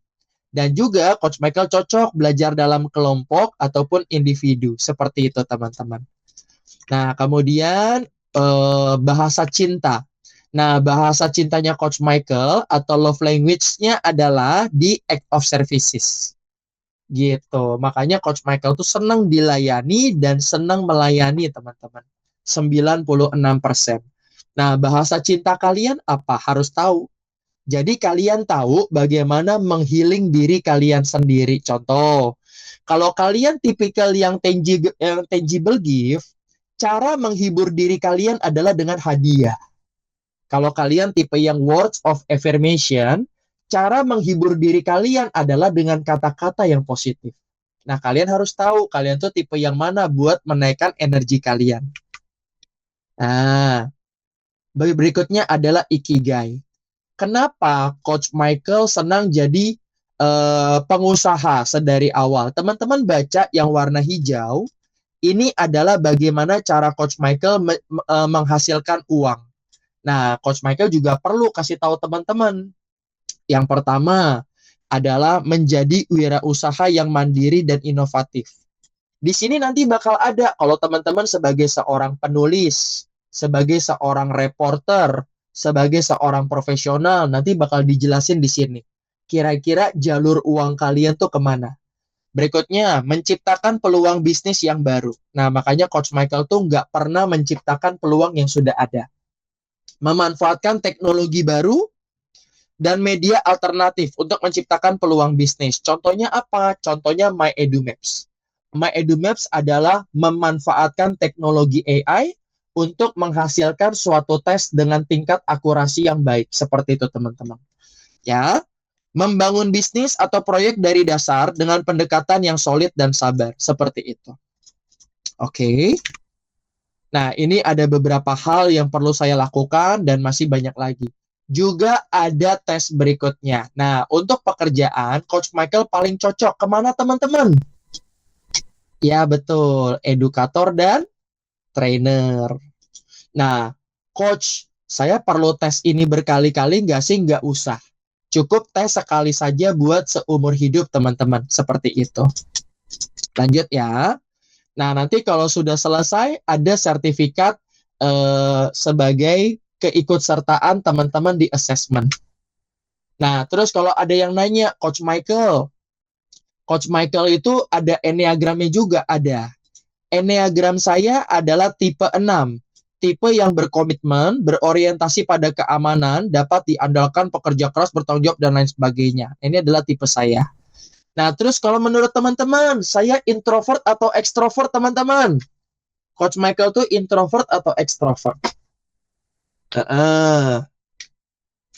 Dan juga Coach Michael cocok belajar dalam kelompok ataupun individu. Seperti itu teman-teman. Nah, kemudian bahasa cinta. Nah, bahasa cintanya Coach Michael atau love language-nya adalah di act of services. Gitu. Makanya Coach Michael tuh senang dilayani dan senang melayani teman-teman. 96%. Nah, bahasa cinta kalian apa? Harus tahu. Jadi kalian tahu bagaimana menghealing diri kalian sendiri. Contoh, kalau kalian tipikal yang tangible gift, cara menghibur diri kalian adalah dengan hadiah. Kalau kalian tipe yang words of affirmation, cara menghibur diri kalian adalah dengan kata-kata yang positif. Nah, kalian harus tahu kalian tuh tipe yang mana buat menaikkan energi kalian. Nah, berikutnya adalah ikigai. Kenapa Coach Michael senang jadi pengusaha sedari awal? Teman-teman baca yang warna hijau, ini adalah bagaimana cara Coach Michael menghasilkan uang. Nah, Coach Michael juga perlu kasih tahu teman-teman. Yang pertama adalah menjadi wirausaha yang mandiri dan inovatif. Di sini nanti bakal ada kalau teman-teman sebagai seorang penulis, sebagai seorang reporter, sebagai seorang profesional, nanti bakal dijelasin di sini. Kira-kira jalur uang kalian tuh kemana? Berikutnya, menciptakan peluang bisnis yang baru. Nah, makanya Coach Michael tuh nggak pernah menciptakan peluang yang sudah ada. Memanfaatkan teknologi baru dan media alternatif untuk menciptakan peluang bisnis. Contohnya apa? Contohnya MyEduMaps. MyEduMaps adalah memanfaatkan teknologi AI untuk menghasilkan suatu tes dengan tingkat akurasi yang baik. Seperti itu, teman-teman. Ya, membangun bisnis atau proyek dari dasar dengan pendekatan yang solid dan sabar. Seperti itu. Oke. Nah, ini ada beberapa hal yang perlu saya lakukan dan masih banyak lagi. Juga ada tes berikutnya. Nah, untuk pekerjaan, Coach Michael paling cocok kemana teman-teman? Ya, betul. Edukator dan trainer. Nah, Coach, saya perlu tes ini berkali-kali nggak sih? Nggak usah. Cukup tes sekali saja buat seumur hidup, teman-teman. Seperti itu. Lanjut ya. Nah, nanti kalau sudah selesai, ada sertifikat sebagai keikutsertaan teman-teman di assessment. Nah, terus kalau ada yang nanya, Coach Michael itu ada enneagramnya juga ada. Enneagram saya adalah tipe 6. Tipe yang berkomitmen, berorientasi pada keamanan, dapat diandalkan, pekerja keras, bertanggung jawab, dan lain sebagainya. Ini adalah tipe saya. Nah, terus kalau menurut teman-teman, saya introvert atau ekstrovert, teman-teman? Coach Michael tuh introvert atau ekstrovert?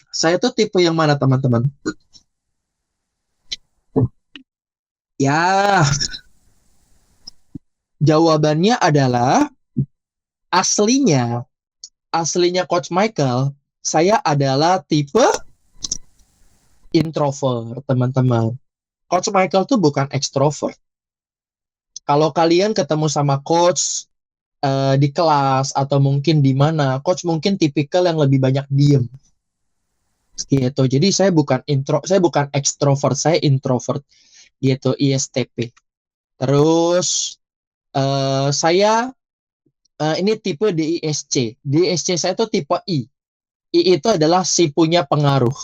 Saya tuh tipe yang mana, teman-teman? Ya, jawabannya adalah aslinya Coach Michael, saya adalah tipe introvert, teman-teman. Coach Michael tuh bukan ekstrovert. Kalau kalian ketemu sama coach di kelas atau mungkin di mana, coach mungkin tipikal yang lebih banyak diem. Gitu. Jadi saya bukan ekstrovert, saya introvert. Gitu, ISTP. Terus saya ini tipe DISC. DISC saya tuh tipe I. I itu adalah si punya pengaruh.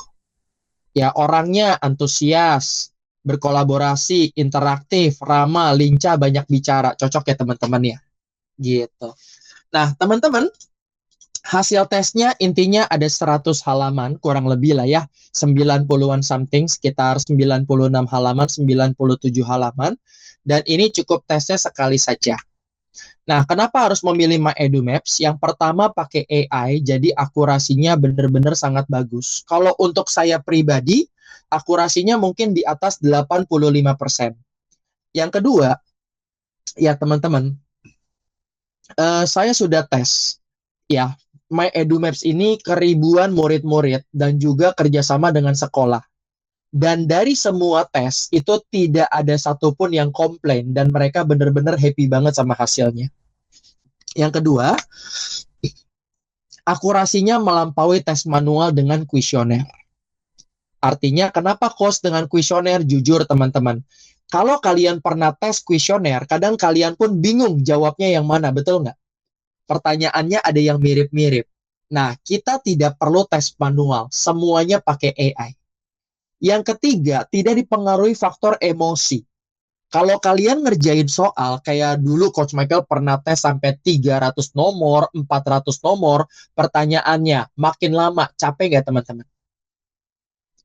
Ya, orangnya antusias, berkolaborasi, interaktif, ramah, lincah, banyak bicara. Cocok ya teman-teman ya. Gitu. Nah, teman-teman, hasil tesnya intinya ada 100 halaman, kurang lebih lah ya. 90-an something, sekitar 96 halaman, 97 halaman. Dan ini cukup tesnya sekali saja. Nah, kenapa harus memilih MyEduMaps? Yang pertama pakai AI, jadi akurasinya benar-benar sangat bagus. Kalau untuk saya pribadi, akurasinya mungkin di atas 85%. Yang kedua, ya teman-teman, saya sudah tes ya My EduMaps ini ke ribuan murid-murid dan juga kerjasama dengan sekolah. Dan dari semua tes itu tidak ada satupun yang komplain dan mereka benar-benar happy banget sama hasilnya. Yang kedua, akurasinya melampaui tes manual dengan kuesioner. Artinya kenapa coach dengan kuesioner? Jujur teman-teman, kalau kalian pernah tes kuesioner, kadang kalian pun bingung jawabnya yang mana, betul nggak? Pertanyaannya ada yang mirip-mirip. Nah, kita tidak perlu tes manual, semuanya pakai AI. Yang ketiga, tidak dipengaruhi faktor emosi. Kalau kalian ngerjain soal, kayak dulu Coach Michael pernah tes sampai 300 nomor, 400 nomor, pertanyaannya, makin lama, capek nggak teman-teman?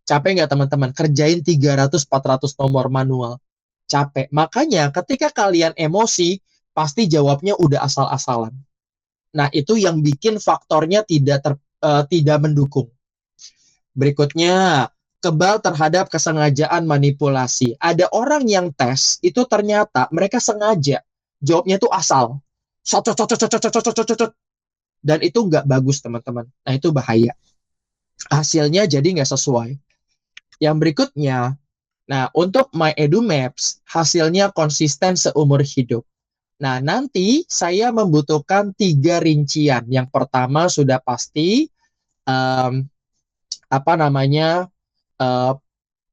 Capek nggak teman-teman? Kerjain 300-400 nomor manual. Capek. Makanya ketika kalian emosi, pasti jawabnya udah asal-asalan. Nah, itu yang bikin faktornya tidak mendukung. Berikutnya, kebal terhadap kesengajaan manipulasi. Ada orang yang tes, itu ternyata mereka sengaja. Jawabnya itu asal. Dan itu nggak bagus, teman-teman. Nah, itu bahaya. Hasilnya jadi nggak sesuai. Yang berikutnya, nah, untuk My EduMaps, hasilnya konsisten seumur hidup. Nah, nanti saya membutuhkan 3 rincian. Yang pertama sudah pasti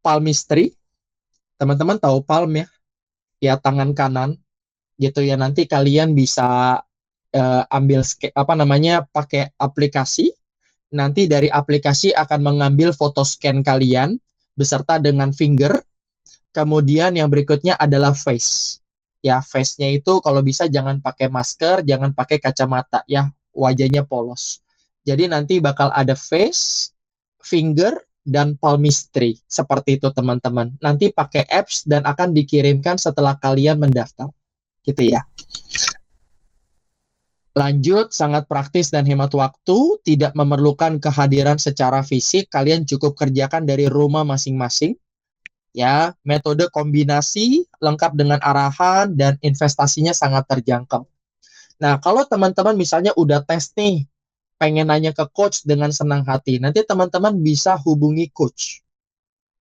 palmistry. Teman-teman tahu palm ya? Ya, tangan kanan gitu ya. Nanti kalian bisa pakai aplikasi. Nanti dari aplikasi akan mengambil foto scan kalian beserta dengan finger. Kemudian yang berikutnya adalah face. Ya, face-nya itu kalau bisa jangan pakai masker, jangan pakai kacamata ya, wajahnya polos. Jadi nanti bakal ada face, finger, dan palmistry. Seperti itu teman-teman. Nanti pakai apps dan akan dikirimkan setelah kalian mendaftar. Gitu ya. Lanjut, sangat praktis dan hemat waktu, tidak memerlukan kehadiran secara fisik, kalian cukup kerjakan dari rumah masing-masing. Ya, metode kombinasi lengkap dengan arahan dan investasinya sangat terjangkau. Nah, kalau teman-teman misalnya udah tes nih, pengen nanya ke coach dengan senang hati, nanti teman-teman bisa hubungi coach.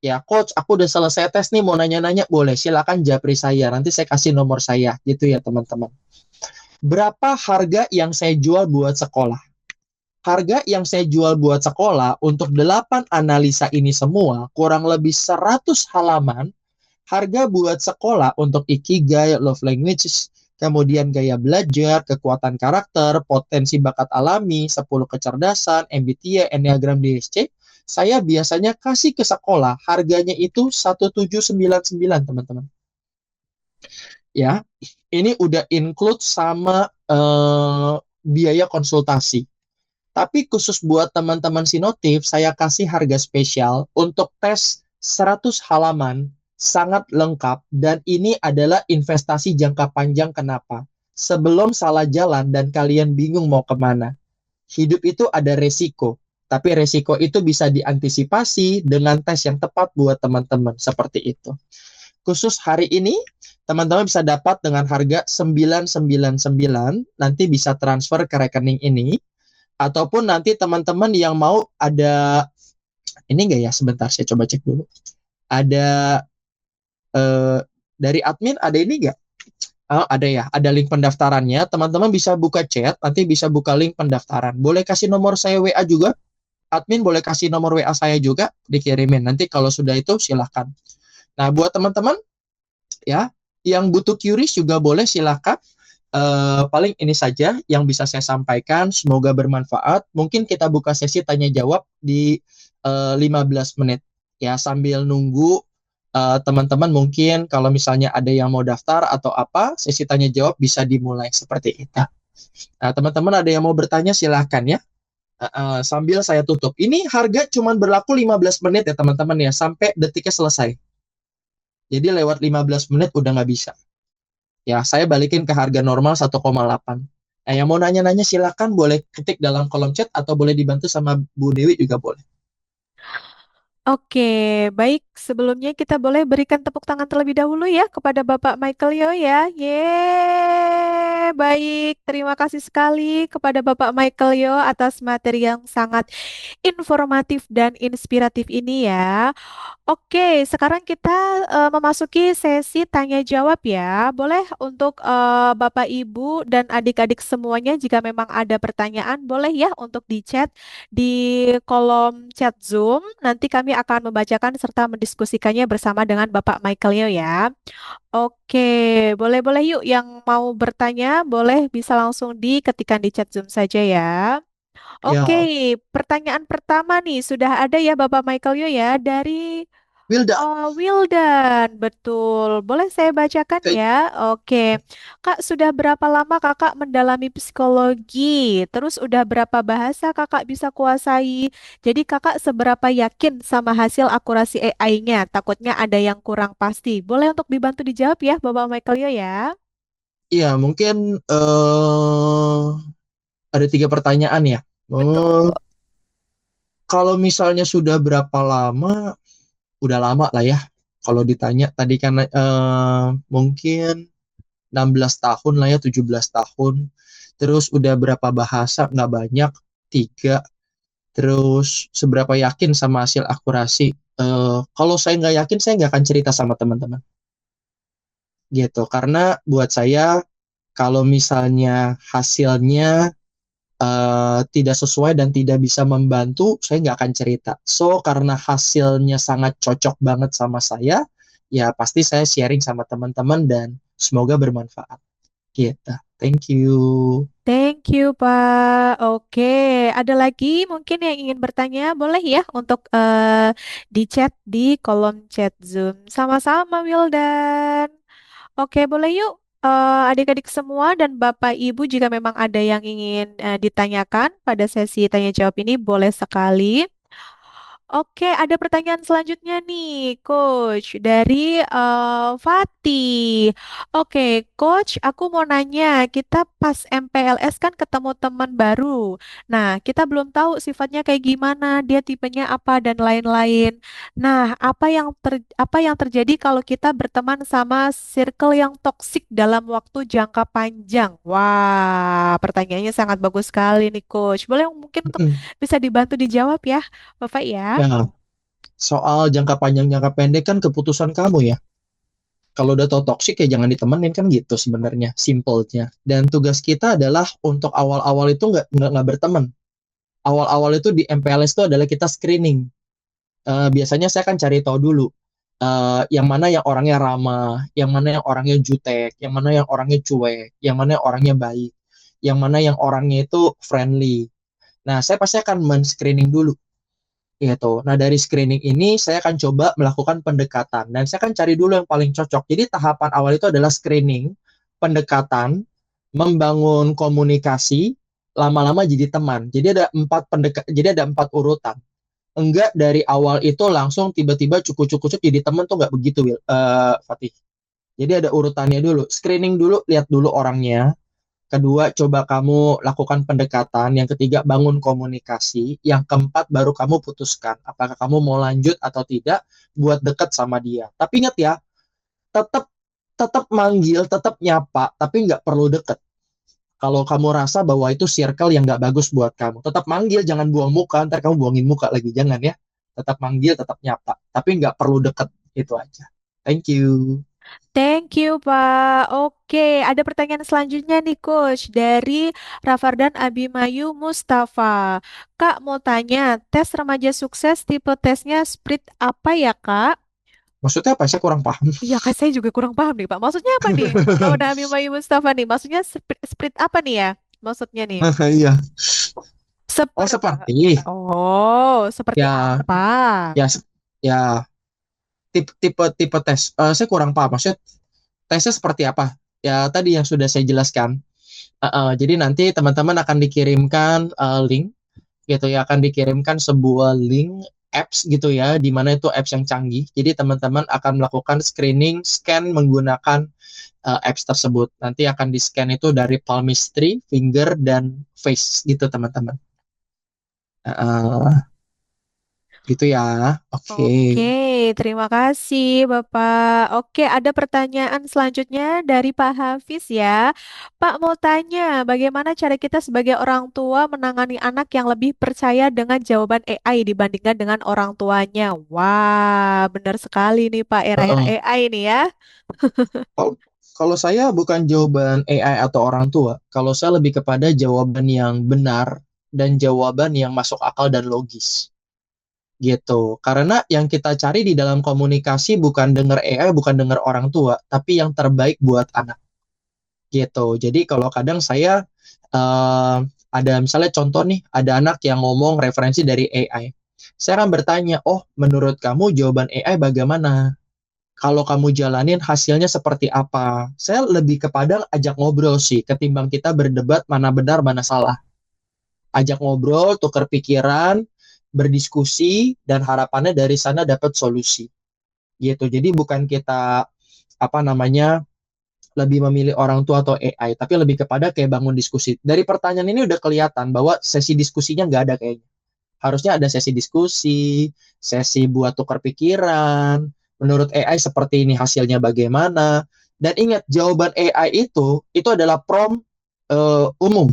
Ya, coach, aku udah selesai tes nih, mau nanya-nanya, boleh, silakan japri saya, nanti saya kasih nomor saya, gitu ya teman-teman. Berapa harga yang saya jual buat sekolah? Harga yang saya jual buat sekolah untuk 8 analisa ini semua, kurang lebih 100 halaman, harga buat sekolah untuk Ikigai, Love Languages, kemudian gaya belajar, kekuatan karakter, potensi bakat alami, 10 kecerdasan, MBTI, Enneagram DSC, saya biasanya kasih ke sekolah, harganya itu 1799, teman-teman. Ya, ini udah include sama biaya konsultasi. Tapi khusus buat teman-teman Sinotif, saya kasih harga spesial untuk tes 100 halaman, sangat lengkap, dan ini adalah investasi jangka panjang. Kenapa? Sebelum salah jalan dan kalian bingung mau kemana. Hidup itu ada resiko, tapi resiko itu bisa diantisipasi dengan tes yang tepat buat teman-teman. Seperti itu. Khusus hari ini, teman-teman bisa dapat dengan harga 999, nanti bisa transfer ke rekening ini. Ataupun nanti teman-teman yang mau ada, ini enggak ya, sebentar saya coba cek dulu. Ada dari admin ada ini enggak? Oh, ada ya, ada link pendaftarannya. Teman-teman bisa buka chat, nanti bisa buka link pendaftaran. Boleh kasih nomor saya WA juga. Admin boleh kasih nomor WA saya juga, dikirimin. Nanti kalau sudah itu silahkan. Nah, buat teman-teman ya, yang butuh QRIS juga boleh silahkan. Paling ini saja yang bisa saya sampaikan, semoga bermanfaat. Mungkin kita buka sesi tanya jawab di 15 menit ya, sambil nunggu teman-teman mungkin kalau misalnya ada yang mau daftar atau apa, sesi tanya jawab bisa dimulai seperti itu. Nah, teman-teman ada yang mau bertanya silahkan ya. Sambil saya tutup. Ini harga cuma berlaku 15 menit ya teman-teman ya, sampai detiknya selesai. Jadi lewat 15 menit udah nggak bisa. Ya, saya balikin ke harga normal 1,8. Nah, yang mau nanya-nanya silakan boleh ketik dalam kolom chat atau boleh dibantu sama Bu Dewi juga boleh. Oke, baik. Sebelumnya kita boleh berikan tepuk tangan terlebih dahulu ya kepada Bapak Michael Yo ya. Yeay, baik. Terima kasih sekali kepada Bapak Michael Yo atas materi yang sangat informatif dan inspiratif ini ya. Oke, sekarang kita memasuki sesi tanya jawab ya. Boleh untuk Bapak, Ibu, dan adik-adik semuanya jika memang ada pertanyaan, boleh ya untuk di chat di kolom chat Zoom. Nanti kami akan membacakan serta mendiskusikannya bersama dengan Bapak Michael Yo ya. Oke, boleh-boleh yuk yang mau bertanya, boleh bisa langsung diketikkan di chat Zoom saja ya. Oke, Ya, pertanyaan pertama nih sudah ada ya Bapak Michael Yo ya dari Wilda. Oh, Wildan, betul. Boleh saya bacakan Oke. ya? Oke. Kak, sudah berapa lama Kakak mendalami psikologi? Terus udah berapa bahasa Kakak bisa kuasai? Jadi Kakak seberapa yakin sama hasil akurasi AI-nya? Takutnya ada yang kurang pasti. Boleh untuk dibantu dijawab ya, Bapak Michael Yo ya? Iya, mungkin ada 3 pertanyaan ya. Betul. Eh, Kalau misalnya sudah berapa lama, udah lama lah ya. Kalau ditanya tadi kan mungkin 16 tahun lah ya, 17 tahun. Terus udah berapa bahasa? Nggak banyak, 3. Terus seberapa yakin sama hasil akurasi? Kalau saya nggak yakin, saya nggak akan cerita sama teman-teman. Gitu. Karena buat saya, kalau misalnya hasilnya tidak sesuai dan tidak bisa membantu, saya nggak akan cerita. So, karena hasilnya sangat cocok banget sama saya, ya pasti saya sharing sama teman-teman dan semoga bermanfaat. Gitu. Thank you. Thank you, Pak. Oke, ada lagi mungkin yang ingin bertanya? Boleh ya untuk di chat di kolom chat Zoom. Sama-sama, Wildan. Oke, boleh yuk adik-adik semua dan Bapak Ibu jika memang ada yang ingin ditanyakan pada sesi tanya jawab ini boleh sekali. Oke, ada pertanyaan selanjutnya nih, Coach, dari Fatih. Oke, Coach, aku mau nanya, kita pas MPLS kan ketemu teman baru. Nah, kita belum tahu sifatnya kayak gimana, dia tipenya apa dan lain-lain. Nah, apa yang terjadi kalau kita berteman sama circle yang toksik dalam waktu jangka panjang? Wah, pertanyaannya sangat bagus sekali nih, Coach. Boleh mungkin untuk Mm-mm. bisa dibantu dijawab ya, Bapak ya? Ya, soal jangka panjang, jangka pendek kan keputusan kamu ya. Kalau udah tau toksik ya jangan ditemenin kan gitu sebenarnya, simpelnya. Dan tugas kita adalah untuk awal-awal itu nggak berteman. Awal-awal itu di MPLS itu adalah kita screening. Biasanya saya akan cari tahu dulu yang mana yang orangnya ramah, yang mana yang orangnya jutek, yang mana yang orangnya cuek, yang mana yang orangnya baik, yang mana yang orangnya itu friendly. Nah, saya pasti akan men-screening dulu gitu. Nah, dari screening ini saya akan coba melakukan pendekatan dan saya akan cari dulu yang paling cocok. Jadi tahapan awal itu adalah screening, pendekatan, membangun komunikasi, lama-lama jadi teman. Jadi ada 4 urutan. Enggak dari awal itu langsung tiba-tiba cukup-cukup jadi temen tuh nggak begitu, Fatih. Jadi ada urutannya dulu. Screening dulu, lihat dulu orangnya. Kedua, coba kamu lakukan pendekatan. Yang ketiga, bangun komunikasi. Yang keempat, baru kamu putuskan apakah kamu mau lanjut atau tidak buat deket sama dia. Tapi ingat ya, tetap tetap manggil, tetap nyapa, tapi nggak perlu deket. Kalau kamu rasa bahwa itu circle yang nggak bagus buat kamu, tetap manggil, jangan buang muka, ntar kamu buangin muka lagi, jangan ya. Tetap manggil, tetap nyapa, tapi nggak perlu deket, itu aja. Thank you. Thank you, Pak. Oke, ada pertanyaan selanjutnya nih, Coach, dari Rafardan Abimayu Mustafa. Kak, mau tanya, tes remaja sukses tipe tesnya Sprit apa ya, Kak? Maksudnya apa? Saya kurang paham. Iya, Kak, saya juga kurang paham nih, Pak. Maksudnya apa nih? Rafardan Abimayu Mustafa nih, maksudnya Sprit apa nih ya? Maksudnya nih. Iya. Oh, Seperti seperti Oh, seperti ya, apa? ya, ya, tipe tipe tipe tes. Saya kurang paham. Maksudnya tesnya seperti apa? Ya, tadi yang sudah saya jelaskan. Jadi nanti teman-teman akan dikirimkan link gitu ya, akan dikirimkan sebuah link apps gitu ya, di mana itu apps yang canggih. Jadi teman-teman akan melakukan screening, scan menggunakan apps tersebut. Nanti akan di-scan itu dari palmistry, finger, dan face gitu teman-teman. Uh, Gitu ya. Oke. Oke, terima kasih Bapak. Oke, ada pertanyaan selanjutnya dari Pak Hafiz ya. Pak mau tanya, bagaimana cara kita sebagai orang tua menangani anak yang lebih percaya dengan jawaban AI dibandingkan dengan orang tuanya? Wah, benar sekali nih Pak, era-era Heeh. AI ini ya. Kalau kalau saya bukan jawaban AI atau orang tua, kalau saya lebih kepada jawaban yang benar dan jawaban yang masuk akal dan logis gitu. Karena yang kita cari di dalam komunikasi bukan dengar AI, bukan dengar orang tua, tapi yang terbaik buat anak gitu. Jadi kalau kadang saya ada misalnya contoh nih, ada anak yang ngomong referensi dari AI. Saya akan bertanya, oh menurut kamu jawaban AI bagaimana? Kalau kamu jalanin hasilnya seperti apa? Saya lebih kepada ajak ngobrol sih, ketimbang kita berdebat mana benar mana salah. Ajak ngobrol, tukar pikiran, berdiskusi, dan harapannya dari sana dapat solusi. Gitu. Jadi bukan kita apa namanya lebih memilih orang tua atau AI, tapi lebih kepada kayak bangun diskusi. Dari pertanyaan ini udah kelihatan bahwa sesi diskusinya nggak ada kayaknya. Harusnya ada sesi diskusi, sesi buat tukar pikiran. Menurut AI seperti ini hasilnya bagaimana? Dan ingat jawaban AI itu adalah prompt umum.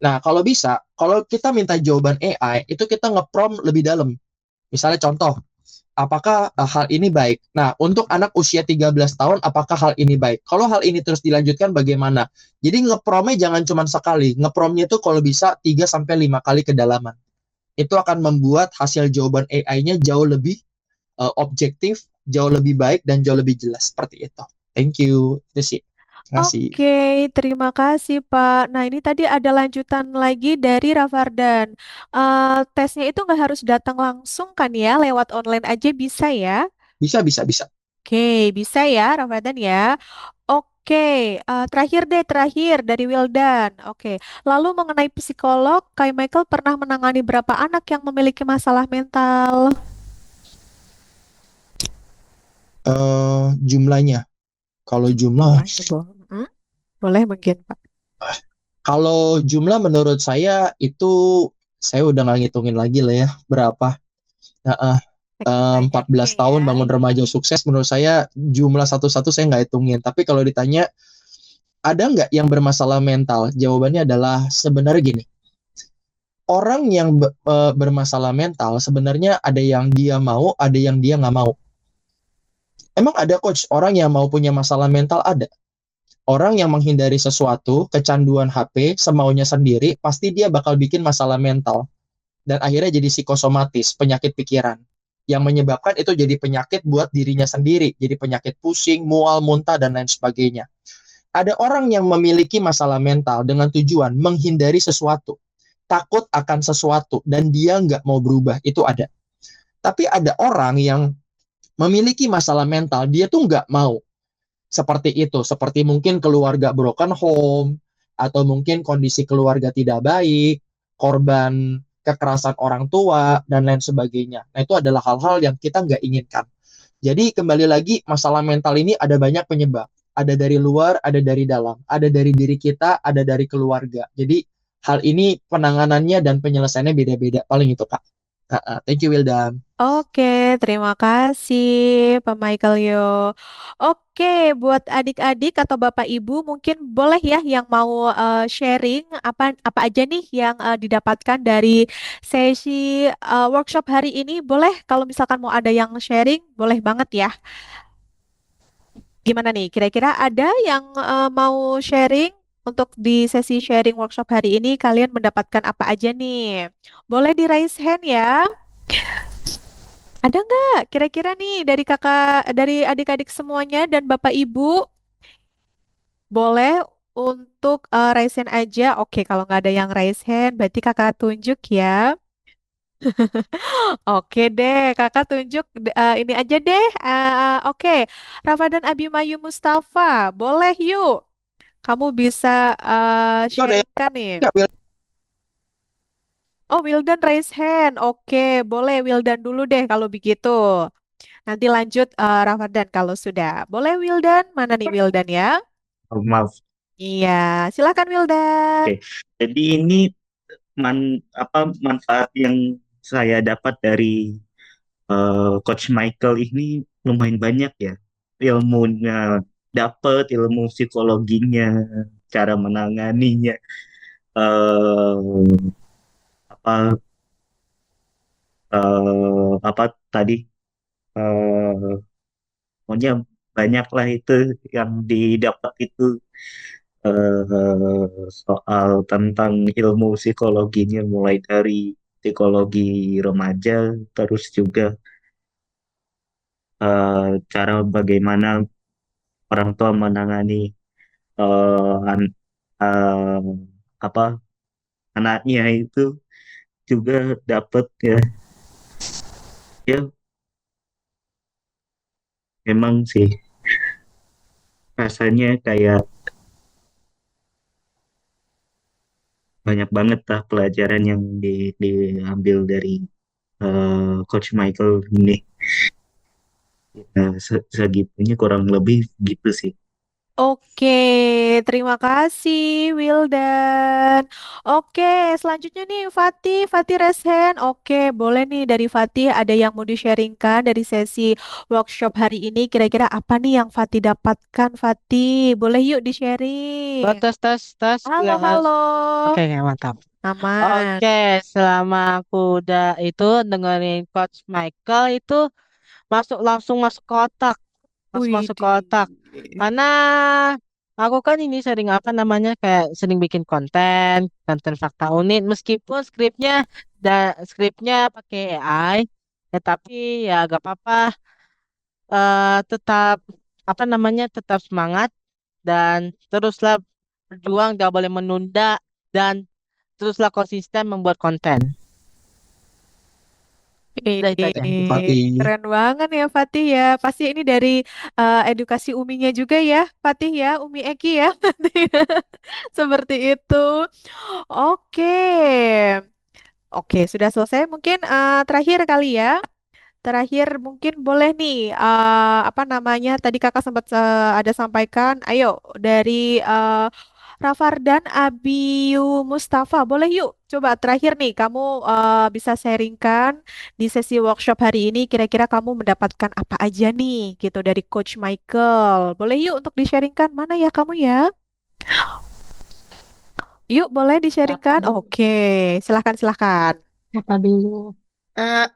Nah, kalau bisa, kalau kita minta jawaban AI, itu kita nge-prompt lebih dalam. Misalnya contoh, apakah hal ini baik? Nah, untuk anak usia 13 tahun, apakah hal ini baik? Kalau hal ini terus dilanjutkan, bagaimana? Jadi nge-prompt-nya jangan cuma sekali. Nge-prompt-nya itu kalau bisa 3 sampai 5 kali kedalaman. Itu akan membuat hasil jawaban AI-nya jauh lebih objektif, jauh lebih baik, dan jauh lebih jelas. Seperti itu. Thank you. Itu sih. Terima kasih. Oke, terima kasih Pak. Nah, ini tadi ada lanjutan lagi dari Rafardan. Tesnya itu nggak harus datang langsung kan ya, lewat online aja bisa ya? Bisa, bisa, bisa. Oke, bisa ya, Ramadan ya. Oke, terakhir deh, terakhir dari Wildan. Oke, lalu mengenai psikolog, Kak Michael pernah menangani berapa anak yang memiliki masalah mental? Jumlahnya. Kalau jumlah, Jumlahnya, boleh mungkin, Pak. kalau jumlah menurut saya udah nggak ngitungin lagi lah ya berapa. Nah, Saking banyaknya 14 tahun ya. bangun remaja sukses menurut saya jumlah satu-satu saya nggak hitungin. Tapi kalau ditanya ada nggak yang bermasalah mental? Jawabannya adalah sebenarnya gini. Orang yang bermasalah mental sebenarnya ada yang dia mau, ada yang dia nggak mau. Emang ada coach orang yang mau punya masalah mental ada. Orang yang menghindari sesuatu, kecanduan HP, semaunya sendiri, pasti dia bakal bikin masalah mental. Dan akhirnya jadi psikosomatis, penyakit pikiran. Yang menyebabkan itu jadi penyakit buat dirinya sendiri. Jadi penyakit pusing, mual, muntah, dan lain sebagainya. Ada orang yang memiliki masalah mental dengan tujuan menghindari sesuatu. Takut akan sesuatu, dan dia nggak mau berubah. Itu ada. Tapi ada orang yang memiliki masalah mental, dia tuh nggak mau seperti itu, seperti mungkin keluarga broken home, atau mungkin kondisi keluarga tidak baik, korban kekerasan orang tua, dan lain sebagainya. Nah, itu adalah hal-hal yang kita nggak inginkan. Jadi, kembali lagi, masalah mental ini ada banyak penyebab. Ada dari luar, ada dari dalam. Ada dari diri kita, ada dari keluarga. Jadi, hal ini penanganannya dan penyelesaiannya beda-beda. Paling itu, Kak. Thank you, Wildan. Oke, terima kasih Pak Michael Yo. Oke, buat adik-adik atau Bapak Ibu mungkin boleh ya yang mau sharing apa apa aja nih yang didapatkan dari sesi workshop hari ini. Boleh kalau misalkan mau ada yang sharing, boleh banget ya. Gimana nih? Kira-kira ada yang mau sharing untuk di sesi sharing workshop hari ini kalian mendapatkan apa aja nih? Boleh di raise hand ya. Ada nggak kira-kira nih dari kakak, dari adik-adik semuanya dan bapak ibu? Boleh untuk raise hand aja. Oke, kalau nggak ada yang raise hand, berarti kakak tunjuk ya. Oke deh, kakak tunjuk ini aja deh. Oke, Ramadan Abimayu Mustafa, boleh yuk. Kamu bisa Itu ada yang sharingkan nih. nggak, Wil? Oh, Wildan raise hand. Oke, boleh Wildan dulu deh kalau begitu. Nanti lanjut Ramadan kalau sudah. Boleh Wildan? Mana nih Wildan ya? Oh, maaf. Iya, silakan Wildan. Oke. Jadi ini manfaat yang saya dapat dari Coach Michael ini lumayan banyak ya. Ilmunya dapat, ilmu psikologinya, cara menanganinya, eh apa apa tadi, eh pokoknya banyak lah itu yang didapat itu, soal tentang ilmu psikologinya, mulai dari psikologi remaja, terus juga cara bagaimana orang tua menangani an- eh, apa anaknya itu juga dapat ya. Ya memang sih rasanya kayak banyak banget lah pelajaran yang diambil dari Coach Michael ini. Nah, segitunya kurang lebih gitu sih. Oke, terima kasih Wildan. Oke, selanjutnya nih Fatih, Fatih Reshen. Oke, boleh nih dari Fatih ada yang mau di-sharingkan dari sesi workshop hari ini. Kira-kira apa nih yang Fatih dapatkan, Fatih? Boleh yuk Oh, di-sharing. tes, tes, tes. Halo, Nggak, halo. oke, oke, mantap. Aman. Oke, selama aku udah itu dengerin Coach Michael itu langsung masuk kotak. Langsung masuk kotak. Widih. Karena aku kan ini sering apa namanya kayak sering bikin konten fakta unik meskipun skripnya pakai AI ya tapi ya gak apa-apa tetap apa namanya tetap semangat dan teruslah berjuang, gak boleh menunda dan teruslah konsisten membuat konten. Udah itu aja. Fatih. Keren banget ya Fatih ya. Pasti ini dari edukasi Uminya juga ya, Fatih ya, Umi Eki ya. Fatih. Seperti itu. Oke. Oke, sudah selesai. Mungkin terakhir kali ya. Terakhir mungkin boleh nih apa namanya? Tadi Kakak sempat ada sampaikan. Ayo dari Rafardan Abiyu Mustafa. Boleh yuk. Coba terakhir nih kamu bisa sharingkan di sesi workshop hari ini kira-kira kamu mendapatkan apa aja nih gitu dari Coach Michael. Boleh yuk untuk di-sharingkan. Mana ya kamu ya? Yuk, boleh Siapa di-sharingkan? dulu? Oke, silahkan, silahkan. Siapa dulu? Eh,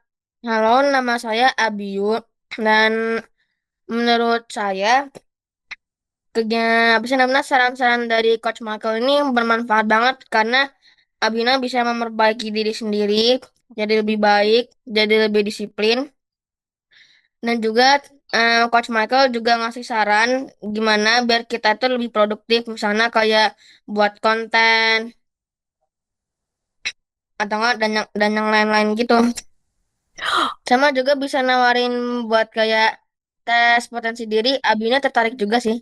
Halo, nama saya Abiu dan menurut saya apa sih namanya saran-saran dari Coach Michael ini bermanfaat banget karena Abina bisa memperbaiki diri sendiri, jadi lebih baik, jadi lebih disiplin, dan juga Coach Michael juga ngasih saran gimana biar kita itu lebih produktif, misalnya kayak buat konten atau enggak dan yang lain-lain gitu. Sama juga bisa nawarin buat kayak tes potensi diri. Abina tertarik juga sih.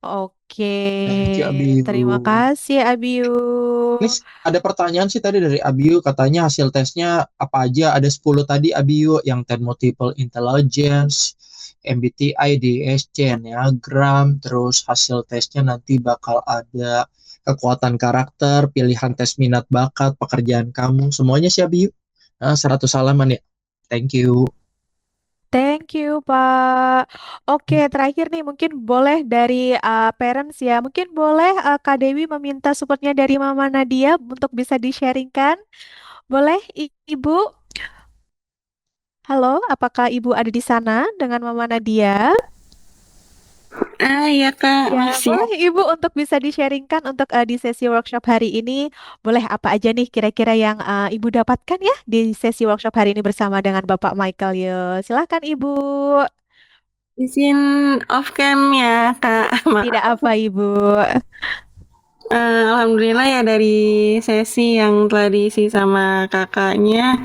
Oke, Thank you, terima Abiu. kasih Abiu. Ini ada pertanyaan sih tadi dari Abiu, katanya hasil tesnya apa aja? Ada 10 tadi Abiu, yang 10 multiple intelligence, MBTI, DSC, Enneagram, terus hasil tesnya nanti bakal ada kekuatan karakter, pilihan tes minat bakat, pekerjaan kamu, semuanya sih Abiu. Nah, 100 halaman ya. Thank you. Thank you, Pak. Oke, terakhir nih mungkin boleh dari parents ya. Mungkin boleh Kak Dewi meminta supportnya dari Mama Nadia untuk bisa di-sharingkan. Boleh, Ibu? Halo, apakah Ibu ada di sana dengan Mama Nadia? Ah iya Kak, Ya, masih. boleh Ibu untuk bisa di-sharingkan untuk di sesi workshop hari ini. Boleh apa aja nih kira-kira yang Ibu dapatkan ya di sesi workshop hari ini bersama dengan Bapak Michael yo. Silahkan Ibu. Izin off cam ya Kak. Tidak Maaf. apa Ibu. Alhamdulillah ya dari sesi yang telah diisi sama kakaknya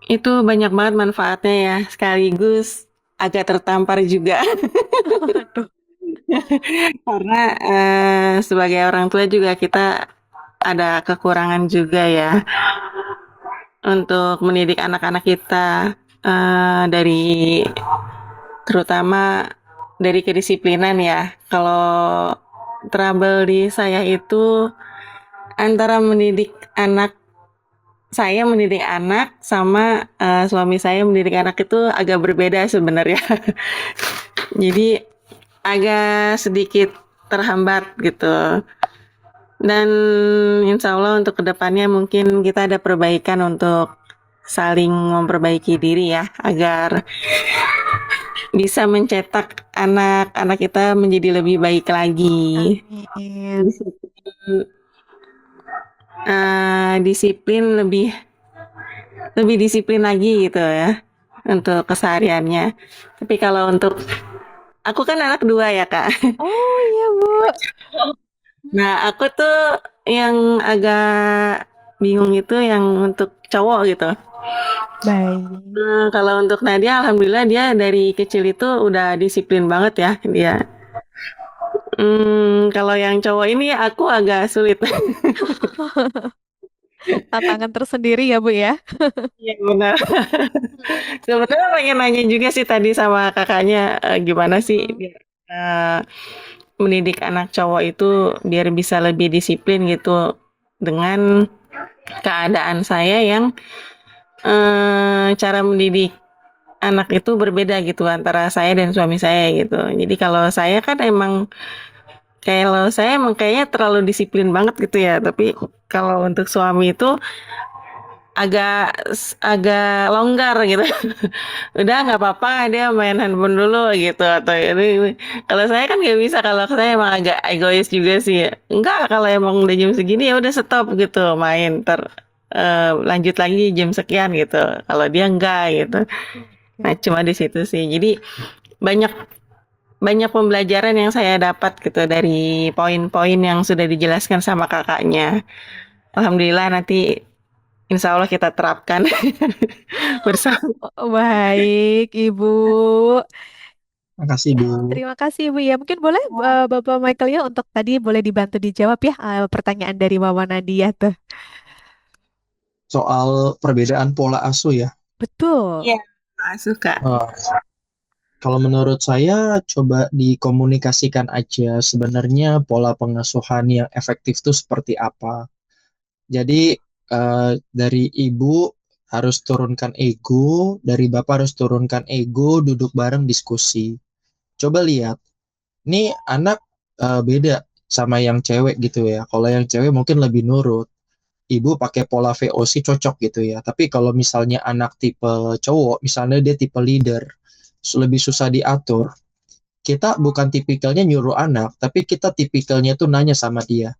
itu banyak banget manfaatnya ya. Sekaligus agak tertampar juga Aduh. karena sebagai orang tua juga kita ada kekurangan juga ya untuk mendidik anak-anak kita dari terutama dari kedisiplinan ya. Kalau trouble di saya itu antara mendidik anak saya mendidik anak sama suami saya mendidik anak itu agak berbeda sebenarnya. Jadi agak sedikit terhambat gitu. Dan insya Allah untuk kedepannya mungkin kita ada perbaikan untuk saling memperbaiki diri ya, agar bisa mencetak anak-anak kita menjadi lebih baik lagi. Amin. Disiplin lebih disiplin lagi gitu ya untuk kesehariannya. Tapi kalau untuk aku kan anak dua ya Kak. Oh iya Bu. Nah aku tuh yang agak bingung itu yang untuk cowok gitu. Baik. Kalau untuk Nadia, alhamdulillah dia dari kecil itu udah disiplin banget ya dia. Kalau yang cowok ini aku agak sulit. Tantangan tersendiri ya Bu ya. Iya benar. Sebenarnya pengen nanya juga sih tadi sama kakaknya gimana sih biar mendidik anak cowok itu biar bisa lebih disiplin gitu dengan keadaan saya yang cara mendidik anak itu berbeda gitu antara saya dan suami saya gitu. Jadi kalau saya kan emang kayaknya terlalu disiplin banget gitu ya. Tapi kalau untuk suami itu agak agak longgar gitu. Udah nggak apa-apa dia main handphone dulu gitu atau ini. Kalau saya kan nggak bisa, kalau saya emang agak egois juga sih. Enggak, kalau emang udah jam segini ya udah stop gitu main lanjut lagi jam sekian gitu. Kalau dia enggak gitu. Nah, cuma di situ sih. Jadi banyak banyak pembelajaran yang saya dapat gitu dari poin-poin yang sudah dijelaskan sama kakaknya. Alhamdulillah nanti insya Allah kita terapkan bersama. Baik Ibu. Makasih Bu. Terima kasih Bu ya. Mungkin boleh Bapak Michael ya untuk tadi boleh dibantu dijawab ya pertanyaan dari Mama Nadia tuh. Soal perbedaan pola asuh ya. Betul. Iya, suka. Kalau menurut saya coba dikomunikasikan aja sebenarnya pola pengasuhan yang efektif itu seperti apa. Jadi dari ibu harus turunkan ego, dari bapak harus turunkan ego, duduk bareng diskusi. Coba lihat, nih anak beda sama yang cewek gitu ya. Kalau yang cewek mungkin lebih nurut. Ibu pakai pola VOC cocok gitu ya. Tapi kalau misalnya anak tipe cowok, misalnya dia tipe leader, lebih susah diatur. Kita bukan tipikalnya nyuruh anak, tapi kita tipikalnya tuh nanya sama dia,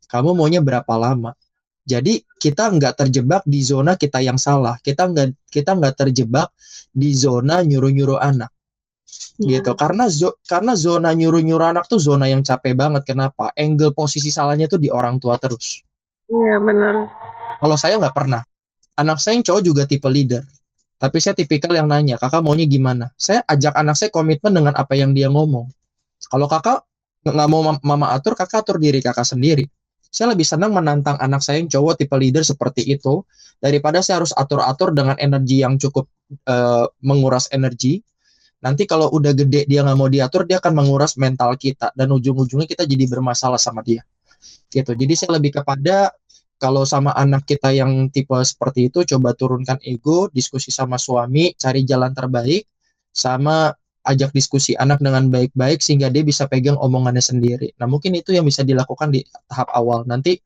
kamu maunya berapa lama? Jadi kita nggak terjebak di zona kita yang salah. Kita nggak terjebak di zona nyuruh-nyuruh anak gitu. Karena zona nyuruh-nyuruh anak tuh zona yang capek banget. Kenapa? Angle posisi salahnya tuh di orang tua terus. Iya benar. Kalau saya nggak pernah. Anak saya yang cowok juga tipe leader. Tapi saya tipikal yang nanya, kakak maunya gimana? Saya ajak anak saya komitmen dengan apa yang dia ngomong. Kalau kakak nggak mau mama atur, kakak atur diri kakak sendiri. Saya lebih senang menantang anak saya yang cowok tipe leader seperti itu, daripada saya harus atur-atur dengan energi yang cukup menguras energi. Nanti kalau udah gede dia nggak mau diatur, dia akan menguras mental kita. Dan ujung-ujungnya kita jadi bermasalah sama dia. Gitu. Jadi saya lebih kepada kalau sama anak kita yang tipe seperti itu, coba turunkan ego, diskusi sama suami, cari jalan terbaik, sama ajak diskusi anak dengan baik-baik sehingga dia bisa pegang omongannya sendiri. Nah, mungkin itu yang bisa dilakukan di tahap awal. Nanti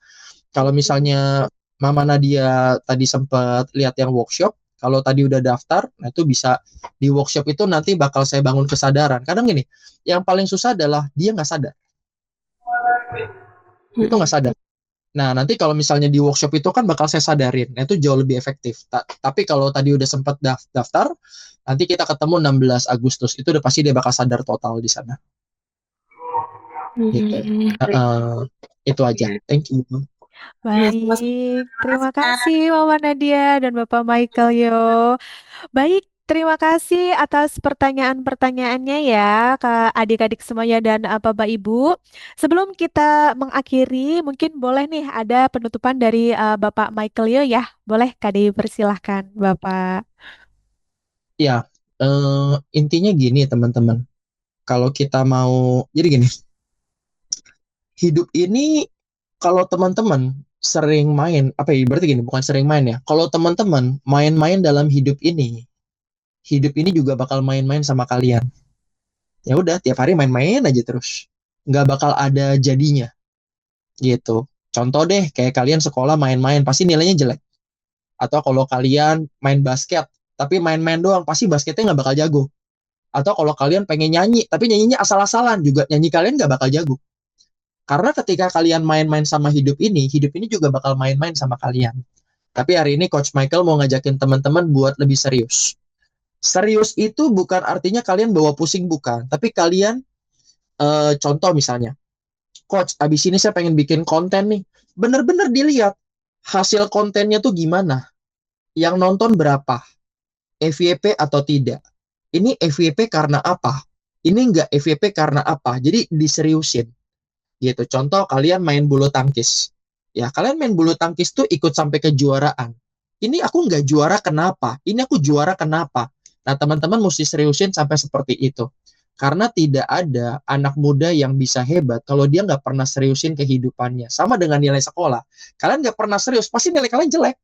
kalau misalnya Mama Nadia tadi sempat lihat yang workshop, kalau tadi udah daftar, nah itu bisa di workshop itu nanti bakal saya bangun kesadaran. Kadang gini, yang paling susah adalah dia nggak sadar. Itu nggak sadar. Nah, nanti kalau misalnya di workshop itu kan bakal saya sadarin, nah, itu jauh lebih efektif. Tapi kalau tadi udah sempat daftar, nanti kita ketemu 16 Agustus, itu udah pasti dia bakal sadar total di sana. Gitu. Itu aja. Thank you. Baik, terima kasih Mama Nadia dan Bapak Michael yo. Baik, terima kasih atas pertanyaan-pertanyaannya ya ke adik-adik semuanya dan Bapak Ibu. Sebelum kita mengakhiri, mungkin boleh nih ada penutupan dari Bapak Michael yo ya. Boleh Kak Dewi persilahkan Bapak. Ya, intinya gini teman-teman. Kalau kita mau, jadi gini, hidup ini kalau teman-teman sering main, apa ya, berarti gini, bukan sering main ya. Kalau teman-teman main-main dalam hidup ini juga bakal main-main sama kalian. Ya udah, tiap hari main-main aja terus. Nggak bakal ada jadinya, gitu. Contoh deh, kayak kalian sekolah main-main, pasti nilainya jelek. Atau kalau kalian main basket, tapi main-main doang, pasti basketnya nggak bakal jago. Atau kalau kalian pengen nyanyi, tapi nyanyinya asal-asalan, juga nyanyi kalian nggak bakal jago. Karena ketika kalian main-main sama hidup ini juga bakal main-main sama kalian. Tapi hari ini Coach Michael mau ngajakin teman-teman buat lebih serius. Serius itu bukan artinya kalian bawa pusing, bukan. Tapi kalian, contoh misalnya, Coach, abis ini saya pengen bikin konten nih. Bener-bener dilihat hasil kontennya tuh gimana. Yang nonton berapa, FYP atau tidak. Ini FYP karena apa? Ini enggak FYP karena apa? Jadi diseriusin. Gitu. Contoh kalian main bulu tangkis. Ya, kalian main bulu tangkis tuh ikut sampai kejuaraan. Ini aku nggak juara kenapa? Ini aku juara kenapa? Nah, teman-teman mesti seriusin sampai seperti itu. Karena tidak ada anak muda yang bisa hebat kalau dia nggak pernah seriusin kehidupannya. Sama dengan nilai sekolah. Kalian nggak pernah serius, pasti nilai kalian jelek.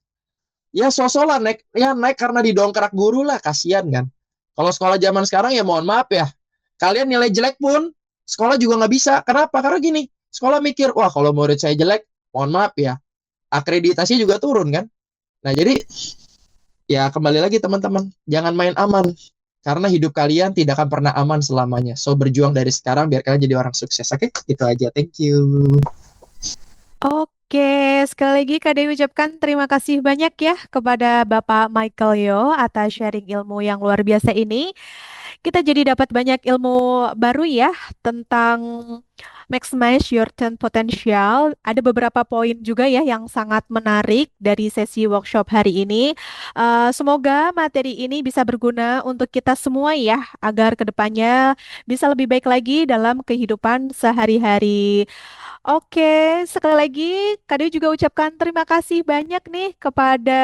Ya sosokan naik, ya naik karena didongkrak guru lah, kasihan kan. Kalau sekolah zaman sekarang ya mohon maaf ya, kalian nilai jelek pun sekolah juga nggak bisa. Kenapa? Karena gini, sekolah mikir, wah kalau murid saya jelek, mohon maaf ya, akreditasi juga turun kan. Nah jadi ya kembali lagi teman-teman, jangan main aman. Karena hidup kalian tidak akan pernah aman selamanya. So berjuang dari sekarang biar kalian jadi orang sukses. Oke, itu aja. Thank you. Oke, sekali lagi Kak Dewi ucapkan terima kasih banyak ya kepada Bapak Michael Yo atas sharing ilmu yang luar biasa ini. Kita jadi dapat banyak ilmu baru ya tentang maximize your talent potential. Ada beberapa poin juga ya yang sangat menarik dari sesi workshop hari ini. Semoga materi ini bisa berguna untuk kita semua ya, agar kedepannya bisa lebih baik lagi dalam kehidupan sehari-hari. Oke, sekali lagi Kak Dewi juga ucapkan terima kasih banyak nih kepada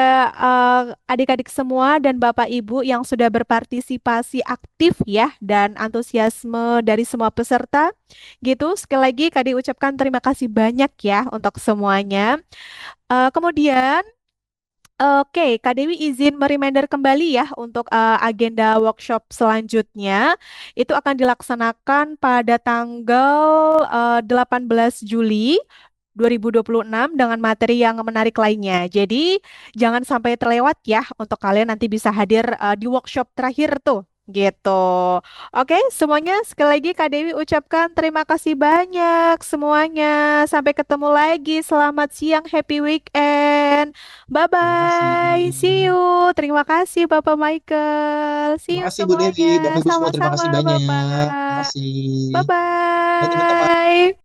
adik-adik semua dan Bapak Ibu yang sudah berpartisipasi aktif ya dan antusiasme dari semua peserta. Gitu, sekali lagi Kak Dewi ucapkan terima kasih banyak ya untuk semuanya. Kemudian oke, Kak Dewi izin mereminder kembali ya untuk agenda workshop selanjutnya. Itu akan dilaksanakan pada tanggal 18 Juli 2026 dengan materi yang menarik lainnya. Jadi jangan sampai terlewat ya untuk kalian nanti bisa hadir di workshop terakhir tuh. Gitu. Oke, semuanya sekali lagi Kak Dewi ucapkan terima kasih banyak semuanya. Sampai ketemu lagi. Selamat siang, happy weekend. Bye Terima bye. See kasih. you. Terima kasih Bapak Michael. See Terima you kasih Bu Devi, semuanya. Bapak Ibu semua terima Sama-sama kasih banyak. Terima Bapak. kasih. Bye Bye teman-teman. bye.